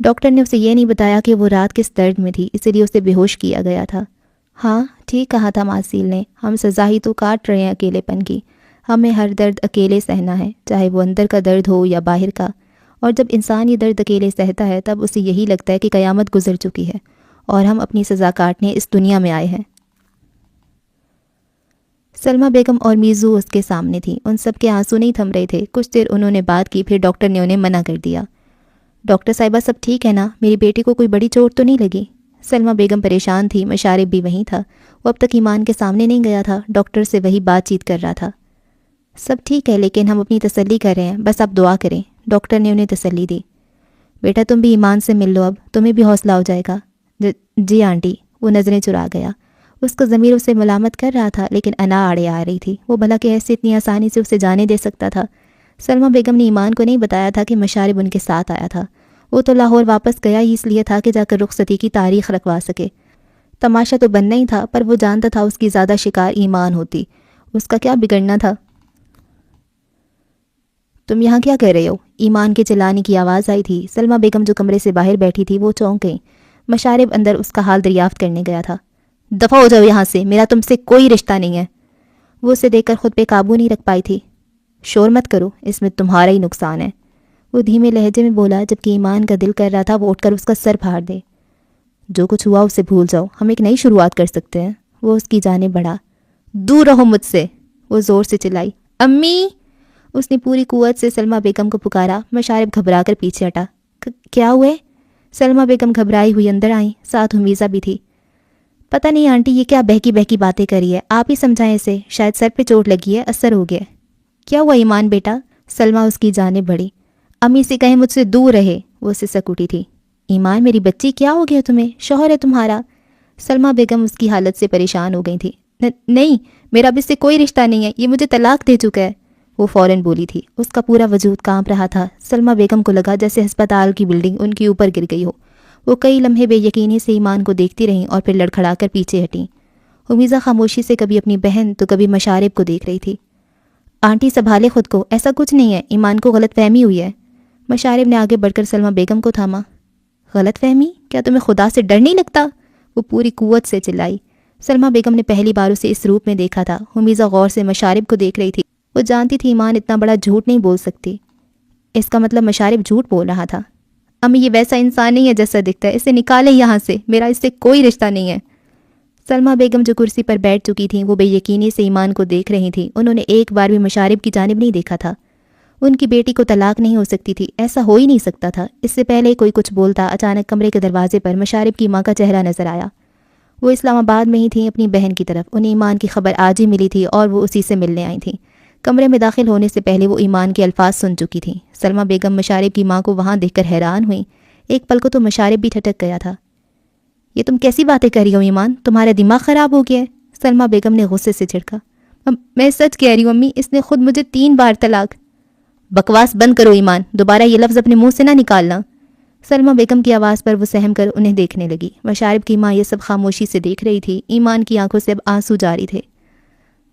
ڈاکٹر نے اسے یہ نہیں بتایا کہ وہ رات کس درد میں تھی، اسی لیے اسے بے ہوش کیا گیا تھا۔ ہاں ٹھیک کہا تھا ماسیل نے، ہم سزا ہی تو کاٹ رہے ہیں اکیلے پن کی۔ ہمیں ہر درد اکیلے سہنا ہے، چاہے وہ اندر کا درد ہو یا باہر کا۔ اور جب انسان یہ درد اکیلے سہتا ہے تب اسے یہی لگتا ہے کہ قیامت گزر چکی ہے اور ہم اپنی سزا کاٹنے اس دنیا میں آئے ہیں۔ سلمہ بیگم اور میزو اس کے سامنے تھی، ان سب کے آنسو نہیں تھم رہے تھے۔ کچھ دیر انہوں نے بات کی، پھر ڈاکٹر نے انہیں منع کر دیا۔ ڈاکٹر صاحبہ سب ٹھیک ہے نا؟ میری بیٹی کو کوئی بڑی چوٹ تو نہیں لگی؟ سلمہ بیگم پریشان تھی، مشارب بھی وہیں تھا۔ وہ اب تک ایمان کے سامنے نہیں گیا تھا، ڈاکٹر سے وہی بات چیت کر رہا تھا۔ سب ٹھیک ہے لیکن ہم اپنی تسلی کر رہے ہیں، بس آپ دعا کریں، ڈاکٹر نے انہیں تسلی دی۔ بیٹا تم بھی ایمان سے مل لو، اب تمہیں بھی حوصلہ ہو جائے گا۔ جی آنٹی۔ وہ نظریں چرا گیا۔ اس کا ضمیر اسے ملامت کر رہا تھا، لیکن انا آڑے آ رہی تھی۔ وہ بھلا کیسے اتنی آسانی سے اسے جانے دے سکتا تھا؟ سلمہ بیگم نے ایمان کو نہیں بتایا تھا کہ مشارب ان کے ساتھ آیا تھا۔ وہ تو لاہور واپس گیا ہی اس لیے تھا کہ جا کر رخصتی کی تاریخ رکھوا سکے۔ تماشا تو بننا ہی تھا، پر وہ جانتا تھا اس کی زیادہ شکار ایمان ہوتی۔ اس کا کیا بگڑنا تھا؟ تم یہاں کیا کر رہے ہو؟ ایمان کے چلانے کی آواز آئی تھی۔ سلمہ بیگم جو کمرے سے باہر بیٹھی تھی وہ چونک گئیں۔ مشارب اندر اس کا حال دریافت کرنے گیا تھا۔ دفع ہو جاؤ یہاں سے، میرا تم سے کوئی رشتہ نہیں ہے۔ وہ اسے دیکھ کر خود پہ قابو نہیں رکھ پائی تھی۔ شور مت کرو، اس میں تمہارا ہی نقصان ہے، وہ دھیمے لہجے میں بولا، جبکہ ایمان کا دل کر رہا تھا وہ اٹھ کر اس کا سر پھاڑ دے۔ جو کچھ ہوا اسے بھول جاؤ، ہم ایک نئی شروعات کر سکتے ہیں۔ وہ اس کی جانب بڑھا۔ دور رہو مجھ سے، وہ زور سے چلائی۔ امی! اس نے پوری قوت سے سلمہ بیگم کو پکارا۔ مشارب گھبرا کر پیچھے ہٹا۔ کیا ہوئے؟ سلمہ بیگم گھبرائی ہوئی اندر آئیں، ساتھ حمیزہ بھی تھی۔ پتہ نہیں آنٹی یہ کیا بہکی بہکی باتیں کری ہے، آپ ہی سمجھائیں اسے، شاید سر پہ چوٹ لگی ہے، اثر ہو گیا۔ کیا ہوا ایمان بیٹا؟ سلمہ اس کی جانب بڑھی۔ امی سے کہیں مجھ سے دور رہے، وہ سسک اٹھی تھی۔ ایمان میری بچی کیا ہو گیا تمہیں؟ شوہر ہے تمہارا۔ سلمہ بیگم اس کی حالت سے پریشان ہو گئی تھی۔ نہیں، میرا اب اس سے کوئی رشتہ نہیں ہے، یہ مجھے طلاق دے چکا ہے، وہ فوراً بولی تھی۔ اس کا پورا وجود کانپ رہا تھا۔ سلمہ بیگم کو لگا جیسے ہسپتال کی بلڈنگ ان کے اوپر گر گئی ہو۔ وہ کئی لمحے بے یقینی سے ایمان کو دیکھتی رہیں اور پھر لڑکھڑا کر پیچھے ہٹیں۔ حمیزہ خاموشی سے کبھی اپنی بہن تو کبھی مشارب کو دیکھ رہی تھی۔ آنٹی سنبھالے خود کو، ایسا کچھ نہیں ہے، ایمان کو غلط فہمی ہوئی ہے۔ مشارب نے آگے بڑھ کر سلمہ بیگم کو تھاما۔ غلط فہمی؟ کیا تمہیں خدا سے ڈر نہیں لگتا؟ وہ پوری قوت سے چلائی۔ سلمہ بیگم نے پہلی بار اسے اس روپ میں دیکھا تھا۔ حمیزہ غور سے مشارب کو دیکھ رہی تھی۔ وہ جانتی تھی ایمان اتنا بڑا جھوٹ نہیں بول سکتی۔ اس کا مطلب مشارب جھوٹ بول رہا تھا۔ امی یہ ویسا انسان نہیں ہے جیسا دکھتا ہے، اسے نکالیں یہاں سے، میرا اس سے کوئی رشتہ نہیں ہے۔ سلمہ بیگم جو کرسی پر بیٹھ چکی تھیں وہ بے یقینی سے ایمان کو دیکھ رہی تھیں۔ انہوں نے ایک بار بھی مشارب کی جانب نہیں دیکھا تھا۔ ان کی بیٹی کو طلاق نہیں ہو سکتی تھی، ایسا ہو ہی نہیں سکتا تھا۔ اس سے پہلے کوئی کچھ بولتا، اچانک کمرے کے دروازے پر مشارب کی ماں کا چہرہ نظر آیا۔ وہ اسلام آباد میں ہی تھیں اپنی بہن کی طرف، انہیں ایمان کی خبر آج ہی ملی تھی اور وہ اسی سے ملنے آئی تھیں۔ کمرے میں داخل ہونے سے پہلے وہ ایمان کے الفاظ سن چکی تھیں۔ سلمہ بیگم مشارب کی ماں کو وہاں دیکھ کر حیران ہوئیں۔ ایک پل کو تو مشارب بھی ٹھٹک گیا تھا۔ یہ تم کیسی باتیں کر رہی ہو ایمان؟ تمہارا دماغ خراب ہو گیا ہے؟ سلمہ بیگم نے غصے سے جھڑکا۔ میں سچ کہہ رہی ہوں امی، اس نے خود مجھے 3 بار طلاق۔ بکواس بند کرو ایمان، دوبارہ یہ لفظ اپنے منہ سے نہ نکالنا۔ سلمہ بیگم کی آواز پر وہ سہم کر انہیں دیکھنے لگی۔ مشارب کی ماں یہ سب خاموشی سے دیکھ رہی تھی۔ ایمان کی آنکھوں سے اب آنسو جاری تھے۔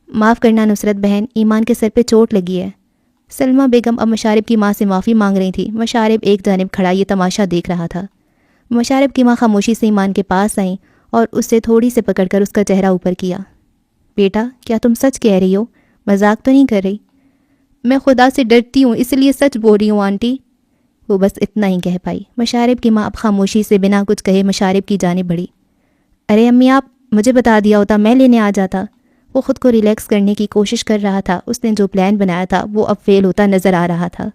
معاف کرنا نصرت بہن، ایمان کے سر پہ چوٹ لگی ہے۔ سلمہ بیگم اب مشارب کی ماں سے معافی مانگ رہی تھی۔ مشارب ایک جانب کھڑا یہ تماشا دیکھ رہا تھا۔ مشارب کی ماں خاموشی سے ایمان کے پاس آئیں اور اس سے تھوڑی سے پکڑ کر اس کا چہرہ اوپر کیا۔ بیٹا کیا تم سچ کہہ رہی ہو؟ مذاق تو نہیں کر رہی؟ میں خدا سے ڈرتی ہوں اس لیے سچ بول رہی ہوں آنٹی، وہ بس اتنا ہی کہہ پائی۔ مشارب کی ماں اب خاموشی سے بنا کچھ کہے مشارب کی جانب بڑھی۔ ارے امی آپ مجھے بتا دیا ہوتا، میں لینے آ جاتا۔ وہ خود کو ریلیکس کرنے کی کوشش کر رہا تھا۔ اس نے جو پلان بنایا تھا وہ اب فیل ہوتا نظر آ رہا تھا۔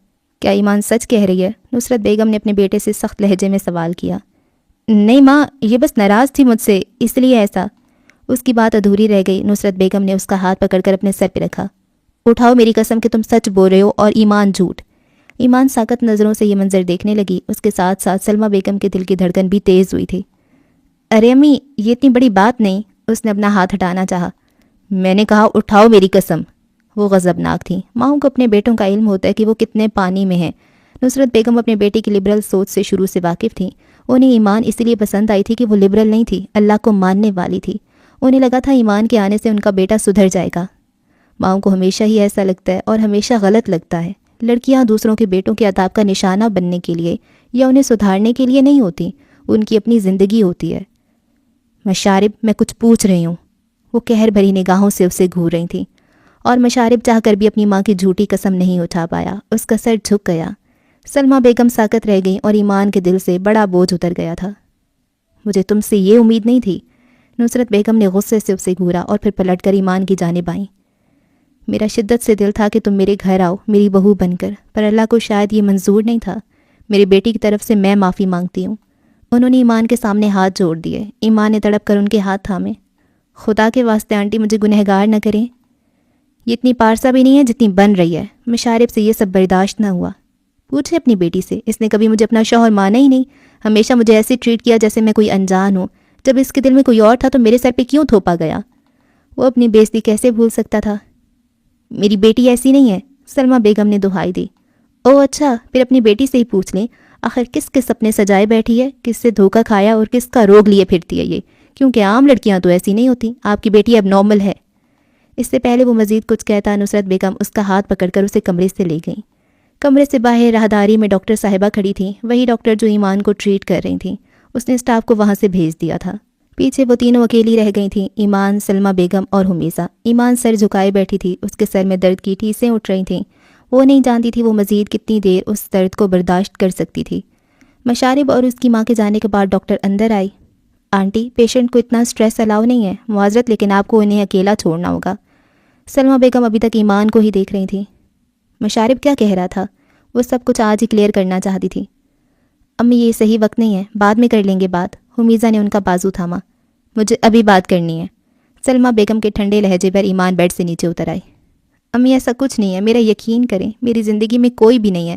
کیا ایمان سچ کہہ رہی ہے؟ نصرت بیگم نے اپنے بیٹے سے سخت لہجے میں سوال کیا۔ نہیں ماں، یہ بس ناراض تھی مجھ سے، اس لیے ایسا۔ اس کی بات ادھوری رہ گئی۔ نصرت بیگم نے اس کا ہاتھ پکڑ کر اپنے سر پہ رکھا۔ اٹھاؤ میری قسم کہ تم سچ بول رہے ہو اور ایمان جھوٹ۔ ایمان ساکت نظروں سے یہ منظر دیکھنے لگی۔ اس کے ساتھ ساتھ سلمہ بیگم کے دل کی دھڑکن بھی تیز ہوئی تھی۔ ارے امی یہ اتنی بڑی بات نہیں، اس نے اپنا ہاتھ ہٹانا چاہا۔ میں نے کہا اٹھاؤ میری قسم۔ وہ غضبناک تھیں۔ ماؤں کو اپنے بیٹوں کا علم ہوتا ہے کہ وہ کتنے پانی میں ہیں۔ نصرت بیگم اپنے بیٹی کی لبرل سوچ سے شروع سے واقف تھیں۔ انہیں ایمان اس لیے پسند آئی تھی کہ وہ لبرل نہیں تھی، اللہ کو ماننے والی تھی۔ انہیں لگا تھا ایمان کے آنے سے ان کا بیٹا سدھر جائے گا۔ ماؤں کو ہمیشہ ہی ایسا لگتا ہے اور ہمیشہ غلط لگتا ہے۔ لڑکیاں دوسروں کے بیٹوں کے عذاب کا نشانہ بننے کے لیے یا انہیں سدھارنے کے لیے نہیں ہوتی، ان کی اپنی زندگی ہوتی ہے۔ مشارب میں کچھ پوچھ رہی ہوں، وہ قہر بھری نگاہوں سے اسے گھور رہی تھیں، اور مشارب چاہ کر بھی اپنی ماں کی جھوٹی قسم نہیں اٹھا پایا۔ اس کا سر جھک گیا۔ سلمہ بیگم ساکت رہ گئیں اور ایمان کے دل سے بڑا بوجھ اتر گیا تھا۔ مجھے تم سے یہ امید نہیں تھی۔ نصرت بیگم نے غصے سے اسے گھورا اور پھر پلٹ کر ایمان کی جانب آئیں۔ میرا شدت سے دل تھا کہ تم میرے گھر آؤ میری بہو بن کر، پر اللہ کو شاید یہ منظور نہیں تھا۔ میری بیٹی کی طرف سے میں معافی مانگتی ہوں۔ انہوں نے ایمان کے سامنے ہاتھ جوڑ دیے۔ ایمان نے تڑپ کر ان کے ہاتھ تھامے۔ خدا کے واسطے آنٹی مجھے گنہگار نہ کریں، یہ اتنی پارسا بھی نہیں ہے جتنی بن رہی ہے۔ مشارب سے یہ سب برداشت نہ ہوا۔ پوچھے اپنی بیٹی سے، اس نے کبھی مجھے اپنا شوہر مانا ہی نہیں، ہمیشہ مجھے ایسے ٹریٹ کیا جیسے میں کوئی انجان ہوں۔ جب اس کے دل میں کوئی اور تھا تو میرے سر پہ کیوں تھوپا گیا؟ وہ اپنی بے عزتی کیسے بھول سکتا تھا؟ میری بیٹی ایسی نہیں ہے، سلمہ بیگم نے دہائی دی۔ او اچھا، پھر اپنی بیٹی سے ہی پوچھ لیں، آخر کس کے سپنے سجائے بیٹھی ہے، کس سے دھوکہ کھایا اور کس کا روگ لیے پھرتی ہے یہ، کیونکہ عام لڑکیاں تو ایسی نہیں ہوتی، آپ کی بیٹی اب نارمل ہے۔ اس سے پہلے وہ مزید کچھ کہتا، نصرت بیگم اس کا ہاتھ پکڑ کر اسے کمرے سے لے گئیں۔ کمرے سے باہر راہداری میں ڈاکٹر صاحبہ کھڑی تھیں، وہی ڈاکٹر جو ایمان کو ٹریٹ کر رہی تھیں۔ اس نے اسٹاف کو وہاں سے بھیج دیا تھا۔ پیچھے وہ تینوں اکیلی رہ گئی تھیں، ایمان، سلمہ بیگم اور حمیزہ۔ ایمان سر جھکائے بیٹھی تھی، اس کے سر میں درد کی ٹھیسیں اٹھ رہی تھیں۔ وہ نہیں جانتی تھی وہ مزید کتنی دیر اس درد کو برداشت کر سکتی تھی۔ مشارب اور اس کی ماں کے جانے کے بعد ڈاکٹر اندر آئی۔ آنٹی، پیشنٹ کو اتنا سٹریس الاؤ نہیں ہے، معذرت لیکن آپ کو انہیں اکیلا چھوڑنا ہوگا۔ سلمہ بیگم ابھی تک ایمان کو ہی دیکھ رہی تھی۔ مشارب کیا کہہ رہا تھا؟ وہ سب کچھ آج ہی کلیئر کرنا چاہتی تھی۔ امی یہ صحیح وقت نہیں ہے، بعد میں کر لیں گے بات۔ حمیزہ نے ان کا بازو تھاما۔ مجھے ابھی بات کرنی ہے۔ سلمہ بیگم کے ٹھنڈے لہجے پر ایمان بیڈ سے نیچے اتر آئی۔ امی ایسا کچھ نہیں ہے، میرا یقین کریں، میری زندگی میں کوئی بھی نہیں ہے۔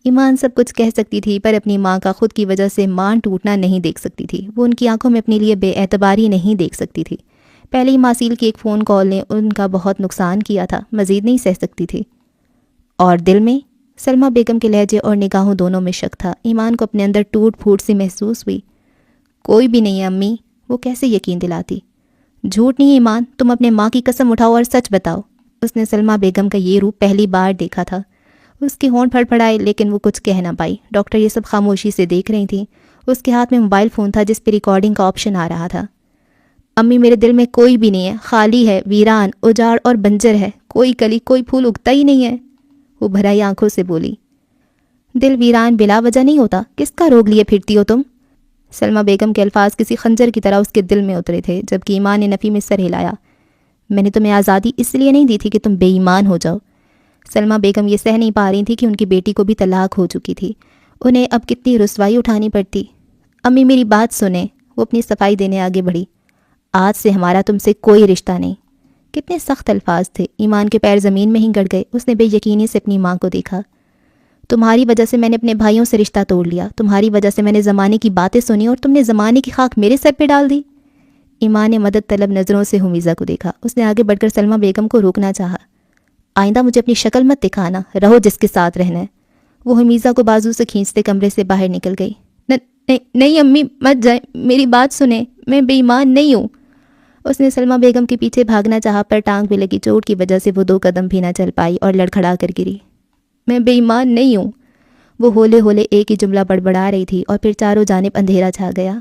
ایمان سب کچھ کہہ سکتی تھی پر اپنی ماں کا خود کی وجہ سے مان ٹوٹنا نہیں دیکھ سکتی تھی۔ وہ ان کی آنکھوں میں اپنے لیے بے اعتباری نہیں دیکھ سکتی تھی۔ پہلے ہی ماسیل کی ایک فون کال نے ان کا بہت نقصان کیا تھا، مزید نہیں سہ سکتی تھی۔ اور دل میں سلمہ بیگم کے لہجے اور نگاہوں دونوں میں شک تھا۔ ایمان کو اپنے اندر ٹوٹ پھوٹ سی محسوس ہوئی۔ کوئی بھی نہیں ہے امی، وہ کیسے یقین دلاتی؟ جھوٹ نہیں ایمان، تم اپنے ماں کی قسم اٹھاؤ اور سچ بتاؤ۔ اس نے سلمہ بیگم کا یہ روپ پہلی بار دیکھا تھا۔ اس کے ہونٹ پھڑپھڑائے لیکن وہ کچھ کہہ نہ پائی۔ ڈاکٹر یہ سب خاموشی سے دیکھ رہی تھیں۔ اس کے ہاتھ میں موبائل فون تھا جس پہ ریکارڈنگ کا آپشن آ رہا تھا۔ امی میرے دل میں کوئی بھی نہیں ہے، خالی ہے، ویران، اجاڑ اور بنجر ہے، کوئی کلی کوئی پھول اگتا ہی نہیں ہے۔ وہ بھرائی آنکھوں سے بولی۔ دل ویران بلا وجہ نہیں ہوتا، کس کا روگ لیے پھرتی ہو تم؟ سلمہ بیگم کے الفاظ کسی خنجر کی طرح اس کے دل میں اترے تھے، جبکہ ایمان نے نفی میں سر ہلایا۔ میں نے تمہیں آزادی اس لیے نہیں دی تھی کہ تم بے ایمان ہو جاؤ۔ سلمہ بیگم یہ سہ نہیں پا رہی تھی کہ ان کی بیٹی کو بھی طلاق ہو چکی تھی، انہیں اب کتنی رسوائی اٹھانی پڑتی۔ امی میری بات سنیں، وہ اپنی صفائی دینے آگے بڑھی۔ آج سے ہمارا تم سے کوئی رشتہ نہیں۔ کتنے سخت الفاظ تھے، ایمان کے پیر زمین میں ہی گڑ گئے۔ اس نے بے یقینی سے اپنی ماں کو دیکھا۔ تمہاری وجہ سے میں نے اپنے بھائیوں سے رشتہ توڑ لیا، تمہاری وجہ سے میں نے زمانے کی باتیں سنی اور تم نے زمانے کی خاک میرے سر پہ ڈال دی۔ ایمان نے مدد طلب نظروں سے حمیزہ کو دیکھا۔ اس نے آگے بڑھ کر سلمہ بیگم کو روکنا چاہا۔ آئندہ مجھے اپنی شکل مت دکھانا، رہو جس کے ساتھ رہنا ہے۔ وہ حمیزہ کو بازو سے کھینچتے کمرے سے باہر نکل گئی۔ نہیں امی مت جائیں، میری بات سنیں، میں بے ایمان نہیں ہوں۔ اس نے سلمہ بیگم کے پیچھے بھاگنا چاہا پر ٹانگ پہ لگی چوٹ کی وجہ سے وہ 2 قدم بھی نہ چل پائی اور لڑکھڑا کر گری۔ میں بے ایمان نہیں ہوں۔ وہ ہولے ہولے ایک ہی جملہ بڑبڑا رہی تھی اور پھر چاروں جانب اندھیرا چھا گیا۔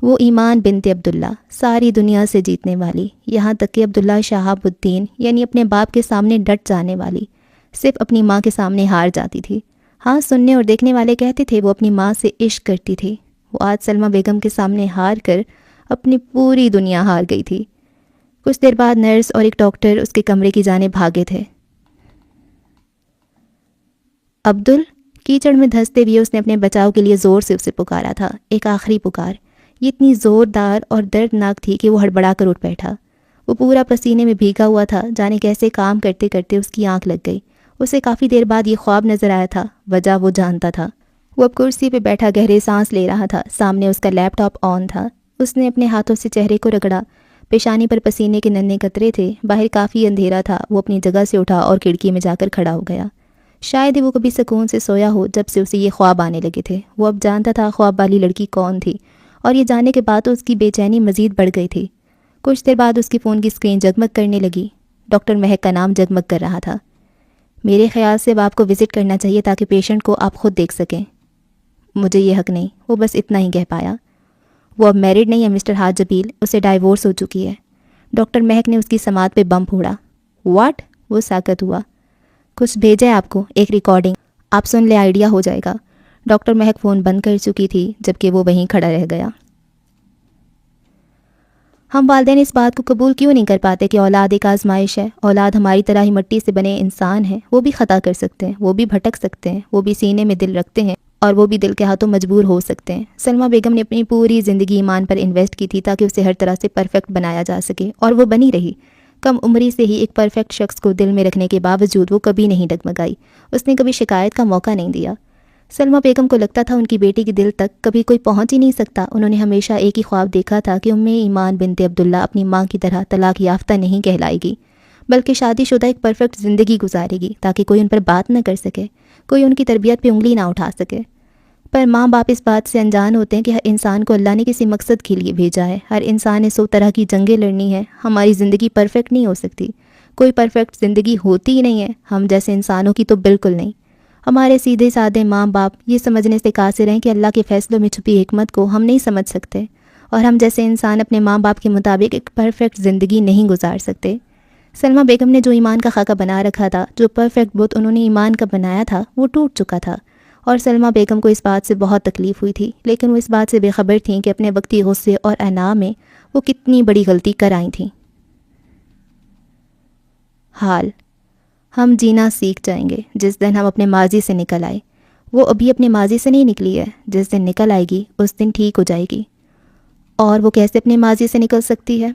وہ ایمان بنت عبداللہ، ساری دنیا سے جیتنے والی، یہاں تک کہ عبداللہ شہاب الدین یعنی اپنے باپ کے سامنے ڈٹ جانے والی، صرف اپنی ماں کے سامنے ہار جاتی تھی۔ ہاں، سننے اور دیکھنے والے کہتے تھے وہ اپنی ماں سے عشق کرتی تھی۔ وہ آج سلمہ بیگم کے سامنے ہار کر اپنی پوری دنیا ہار گئی تھی۔ کچھ دیر بعد نرس اور ایک ڈاکٹر اس کے کمرے کی جانب بھاگے تھے۔ عبدل، کیچڑ میں دھنستے ہوئے اس نے اپنے بچاؤ کے لیے زور سے اسے پکارا تھا، ایک آخری پکار۔ یہ اتنی زوردار اور دردناک تھی کہ وہ ہڑبڑا کر اٹھ بیٹھا۔ وہ پورا پسینے میں بھیگا ہوا تھا، جانے کیسے کام کرتے کرتے اس کی آنکھ لگ گئی۔ اسے کافی دیر بعد یہ خواب نظر آیا تھا، وجہ وہ جانتا تھا۔ وہ اب کرسی پہ بیٹھا گہرے سانس لے رہا تھا، سامنے اس کا لیپ ٹاپ آن تھا۔ اس نے اپنے ہاتھوں سے چہرے کو رگڑا، پیشانی پر پسینے کے ننھے قطرے تھے۔ باہر کافی اندھیرا تھا۔ وہ اپنی جگہ سے اٹھا اور کھڑکی میں جا کر کھڑا ہو گیا۔ شاید ہی وہ کبھی سکون سے سویا ہو جب سے اسے یہ خواب آنے لگے تھے۔ وہ اب جانتا تھا خواب والی لڑکی کون تھی، اور یہ جاننے کے بعد تو اس کی بے چینی مزید بڑھ گئی تھی۔ کچھ دیر بعد اس کی فون کی اسکرین جگمگ کرنے لگی۔ ڈاکٹر مہک کا نام جگمگ کر رہا تھا۔ میرے خیال سے اب آپ کو وزٹ کرنا چاہیے تاکہ پیشنٹ کو آپ خود دیکھ سکیں۔ مجھے یہ حق نہیں، وہ بس اتنا ہی کہہ پایا۔ وہ اب میرڈ نہیں ہے مسٹر حاج جبیل، اسے ڈائیورس ہو چکی ہے۔ ڈاکٹر مہک نے اس کی سماعت پہ بم پھوڑا۔ واٹ؟ وہ ساکت ہوا۔ کچھ بھیجا ہے آپ کو، ایک ریکارڈنگ، آپ سن لے، آئیڈیا ہو جائے گا۔ ڈاکٹر مہک فون بند کر چکی تھی جبکہ وہ وہیں کھڑا رہ گیا۔ ہم والدین اس بات کو قبول کیوں نہیں کر پاتے کہ اولاد ایک آزمائش ہے؟ اولاد ہماری طرح ہی مٹی سے بنے انسان ہیں، وہ بھی خطا کر سکتے ہیں، وہ بھی بھٹک سکتے ہیں، وہ بھی سینے میں دل رکھتے ہیں اور وہ بھی دل کے ہاتھوں مجبور ہو سکتے ہیں۔ سلمہ بیگم نے اپنی پوری زندگی ایمان پر انویسٹ کی تھی تاکہ اسے ہر طرح سے پرفیکٹ بنایا جا سکے، اور وہ بنی رہی۔ کم عمری سے ہی ایک پرفیکٹ شخص کو دل میں رکھنے کے باوجود وہ کبھی نہیں ڈگمگائی، اس نے کبھی شکایت کا موقع نہیں دیا۔ سلمیٰ بیگم کو لگتا تھا ان کی بیٹی کے دل تک کبھی کوئی پہنچ ہی نہیں سکتا۔ انہوں نے ہمیشہ ایک ہی خواب دیکھا تھا کہ ایمان بنت عبداللہ اپنی ماں کی طرح طلاق یافتہ نہیں کہلائے گی، بلکہ شادی شدہ ایک پرفیکٹ زندگی گزارے گی تاکہ کوئی ان پر بات نہ کر سکے، کوئی ان کی تربیت پہ انگلی نہ اٹھا سکے۔ پر ماں باپ اس بات سے انجان ہوتے ہیں کہ ہر انسان کو اللہ نے کسی مقصد کے لیے بھیجا ہے، ہر انسان نے 100 طرح کی جنگیں لڑنی ہے۔ ہماری زندگی پرفیکٹ نہیں ہو سکتی، کوئی پرفیکٹ زندگی ہوتی ہی نہیں ہے، ہم جیسے انسانوں کی تو بالکل نہیں۔ ہمارے سیدھے سادے ماں باپ یہ سمجھنے سے قاصر ہیں کہ اللہ کے فیصلوں میں چھپی حکمت کو ہم نہیں سمجھ سکتے، اور ہم جیسے انسان اپنے ماں باپ کے مطابق ایک پرفیکٹ زندگی نہیں گزار سکتے۔ سلمیٰ بیگم نے جو ایمان کا خاکہ بنا رکھا تھا، جو پرفیکٹ بت انہوں نے ایمان کا بنایا تھا، وہ ٹوٹ چکا تھا، اور سلمیٰ بیگم کو اس بات سے بہت تکلیف ہوئی تھی، لیکن وہ اس بات سے بے خبر تھیں کہ اپنے وقتی غصے اور انا میں وہ کتنی بڑی غلطی کر آئی تھیں۔ حال ہم جینا سیکھ جائیں گے جس دن ہم اپنے ماضی سے نکل آئے۔ وہ ابھی اپنے ماضی سے نہیں نکلی ہے، جس دن نکل آئے گی اس دن ٹھیک ہو جائے گی۔ اور وہ کیسے اپنے ماضی سے نکل سکتی ہے؟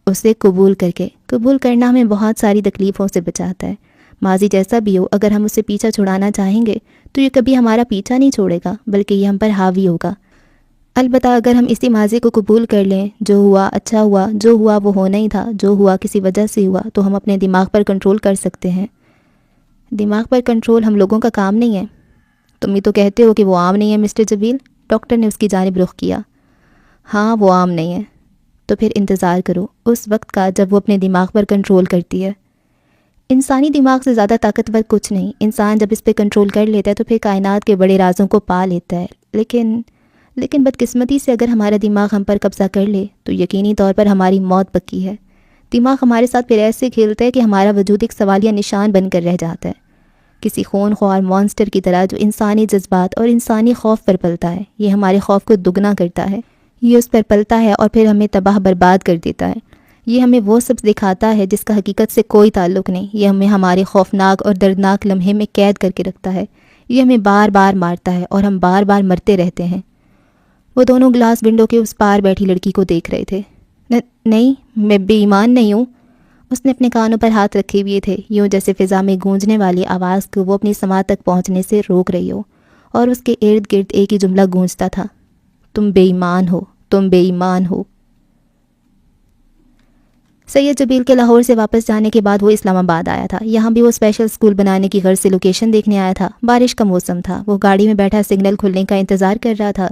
اسے قبول کر کے۔ قبول کرنا ہمیں بہت ساری تکلیفوں سے بچاتا ہے۔ ماضی جیسا بھی ہو، اگر ہم اسے پیچھا چھڑانا چاہیں گے تو یہ کبھی ہمارا پیچھا نہیں چھوڑے گا، بلکہ یہ ہم پر حاوی ہوگا۔ البتہ اگر ہم اسی ماضی کو قبول کر لیں، جو ہوا اچھا ہوا، جو ہوا وہ ہونا ہی تھا، جو ہوا کسی وجہ سے ہوا، تو ہم اپنے دماغ پر کنٹرول کر سکتے ہیں۔ دماغ پر کنٹرول ہم لوگوں کا کام نہیں ہے۔ تم ہی تو کہتے ہو کہ وہ عام نہیں ہے مسٹر جبیل۔ ڈاکٹر نے اس کی جانب رخ کیا۔ ہاں وہ عام نہیں ہے۔ تو پھر انتظار کرو اس وقت کا جب وہ اپنے دماغ پر کنٹرول کرتی ہے۔ انسانی دماغ سے زیادہ طاقتور کچھ نہیں۔ انسان جب اس پہ کنٹرول کر لیتا ہے تو پھر کائنات کے بڑے رازوں کو پا لیتا ہے۔ لیکن بدقسمتی سے اگر ہمارا دماغ ہم پر قبضہ کر لے تو یقینی طور پر ہماری موت پکی ہے۔ دماغ ہمارے ساتھ پھر ایسے کھیلتا ہے کہ ہمارا وجود ایک سوالیہ نشان بن کر رہ جاتا ہے، کسی خون خوار مانسٹر کی طرح جو انسانی جذبات اور انسانی خوف پر پلتا ہے۔ یہ ہمارے خوف کو دگنا کرتا ہے، یہ اس پر پلتا ہے اور پھر ہمیں تباہ برباد کر دیتا ہے۔ یہ ہمیں وہ سب دکھاتا ہے جس کا حقیقت سے کوئی تعلق نہیں۔ یہ ہمیں ہمارے خوفناک اور دردناک لمحے میں قید کر کے رکھتا ہے۔ یہ ہمیں بار بار مارتا ہے اور ہم بار بار مرتے رہتے ہیں۔ وہ دونوں گلاس ونڈو کے اس پار بیٹھی لڑکی کو دیکھ رہے تھے۔ نہیں، میں بے ایمان نہیں ہوں۔ اس نے اپنے کانوں پر ہاتھ رکھے ہوئے تھے، یوں جیسے فضا میں گونجنے والی آواز کو وہ اپنی سماعت تک پہنچنے سے روک رہی ہو، اور اس کے ارد گرد ایک ہی جملہ گونجتا تھا، تم بے ایمان ہو، تم بے ایمان ہو۔ سید جبیل کے لاہور سے واپس جانے کے بعد وہ اسلام آباد آیا تھا۔ یہاں بھی وہ اسپیشل اسکول بنانے کی غرض سے لوکیشن دیکھنے آیا تھا۔ بارش کا موسم تھا۔ وہ گاڑی میں بیٹھا سگنل کھلنے کا انتظار کر رہا تھا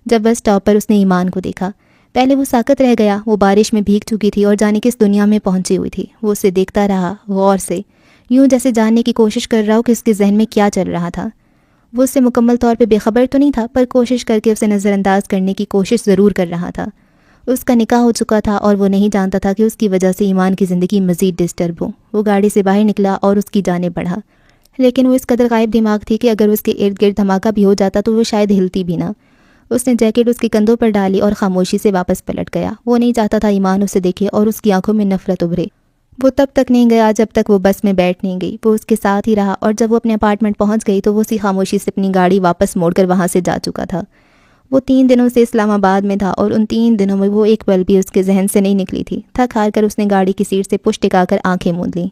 جب بس اسٹاپ پر اس نے ایمان کو دیکھا۔ پہلے وہ ساکت رہ گیا، وہ بارش میں بھیگ چکی تھی اور جانے کس دنیا میں پہنچی ہوئی تھی۔ وہ اسے دیکھتا رہا غور سے، یوں جیسے جاننے کی کوشش کر رہا ہو کہ اس کے ذہن میں کیا چل رہا تھا۔ وہ اس سے مکمل طور پہ بے خبر تو نہیں تھا، پر کوشش کر کے اسے نظر انداز کرنے کی کوشش ضرور کر رہا تھا۔ اس کا نکاح ہو چکا تھا اور وہ نہیں جانتا تھا کہ اس کی وجہ سے ایمان کی زندگی مزید ڈسٹرب ہو۔ وہ گاڑی سے باہر نکلا اور اس کی جانب بڑھا، لیکن وہ اس قدر غائب دماغ تھی کہ اگر اس کے ارد گرد دھماکہ بھی ہو جاتا تو وہ شاید ہلتی بھی نہ۔ اس نے جیکٹ اس کے کندھوں پر ڈالی اور خاموشی سے واپس پلٹ گیا۔ وہ نہیں چاہتا تھا ایمان اسے دیکھے اور اس کی آنکھوں میں نفرت ابھرے۔ وہ تب تک نہیں گیا جب تک وہ بس میں بیٹھ نہیں گئی۔ وہ اس کے ساتھ ہی رہا، اور جب وہ اپنے اپارٹمنٹ پہنچ گئی تو وہ اسی خاموشی سے اپنی گاڑی واپس موڑ کر وہاں سے جا چکا تھا۔ وہ 3 دنوں سے اسلام آباد میں تھا اور ان 3 دنوں میں وہ ایک پل بھی اس کے ذہن سے نہیں نکلی تھی۔ تھک ہار کر اس نے گاڑی کی سیٹ سے پشت ٹکا کر آنکھیں موند لیں۔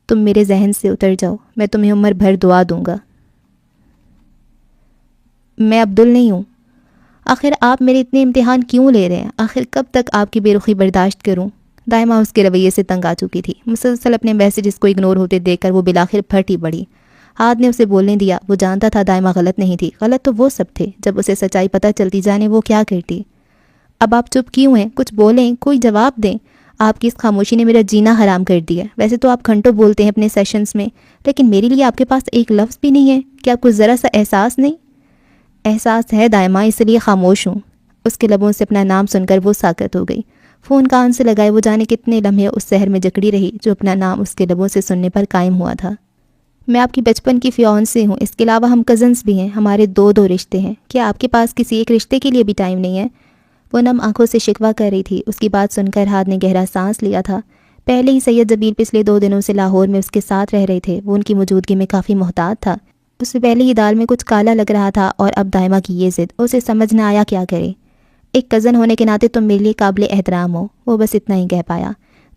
تم میرے ذہن سے اتر جاؤ، میں تمہیں عمر بھر دعا دوں گا۔ میں عبدل نہیں ہوں۔ آخر آپ میرے اتنے امتحان کیوں لے رہے ہیں؟ آخر کب تک آپ کی بے رخی برداشت کروں؟ دائمہ اس کے رویے سے تنگ آ چکی تھی۔ مسلسل اپنے میسیجز کو اگنور ہوتے دیکھ کر وہ بالآخر پھٹ ہی پڑی۔ ہاتھ نے اسے بولنے دیا۔ وہ جانتا تھا دائمہ غلط نہیں تھی، غلط تو وہ سب تھے۔ جب اسے سچائی پتہ چلتی جانے وہ کیا کرتی؟ اب آپ چپ کیوں ہیں؟ کچھ بولیں، کوئی جواب دیں۔ آپ کی اس خاموشی نے میرا جینا حرام کر دیا۔ ویسے تو آپ گھنٹوں بولتے ہیں اپنے سیشنز میں، لیکن میرے لیے آپ کے پاس ایک لفظ بھی نہیں ہے۔ کیا آپ کو ذرا سا احساس نہیں؟ احساس ہے دائمہ، اس لیے خاموش ہوں۔ اس کے لبوں سے اپنا نام سن کر وہ ساکت ہو گئی۔ فون کان سے لگائے وہ جانے کتنے لمحے اس شہر میں جکڑی رہی جو اپنا نام اس کے لبوں سے سننے پر قائم ہوا تھا۔ میں آپ کی بچپن کی فیانسی ہوں، اس کے علاوہ ہم کزنس بھی ہیں، ہمارے 2 رشتے ہیں۔ کیا آپ کے پاس کسی ایک رشتے کے لیے بھی ٹائم نہیں ہے؟ وہ نم آنکھوں سے شکوہ کر رہی تھی۔ اس کی بات سن کر ہاتھ نے گہرا سانس لیا تھا۔ پہلے ہی سید جبیل پچھلے 2 دنوں سے لاہور میں اس کے ساتھ رہ رہے تھے۔ وہ ان کی موجودگی میں کافی محتاط تھا۔ اس سے پہلے ہی دال میں کچھ کالا لگ رہا تھا، اور اب دائمہ کی یہ ضد، اسے سمجھ نہ آیا کیا کرے۔ ایک کزن ہونے کے ناطے تم میرے لیے قابل احترام ہو، وہ بس اتنا ہی کہہ پایا۔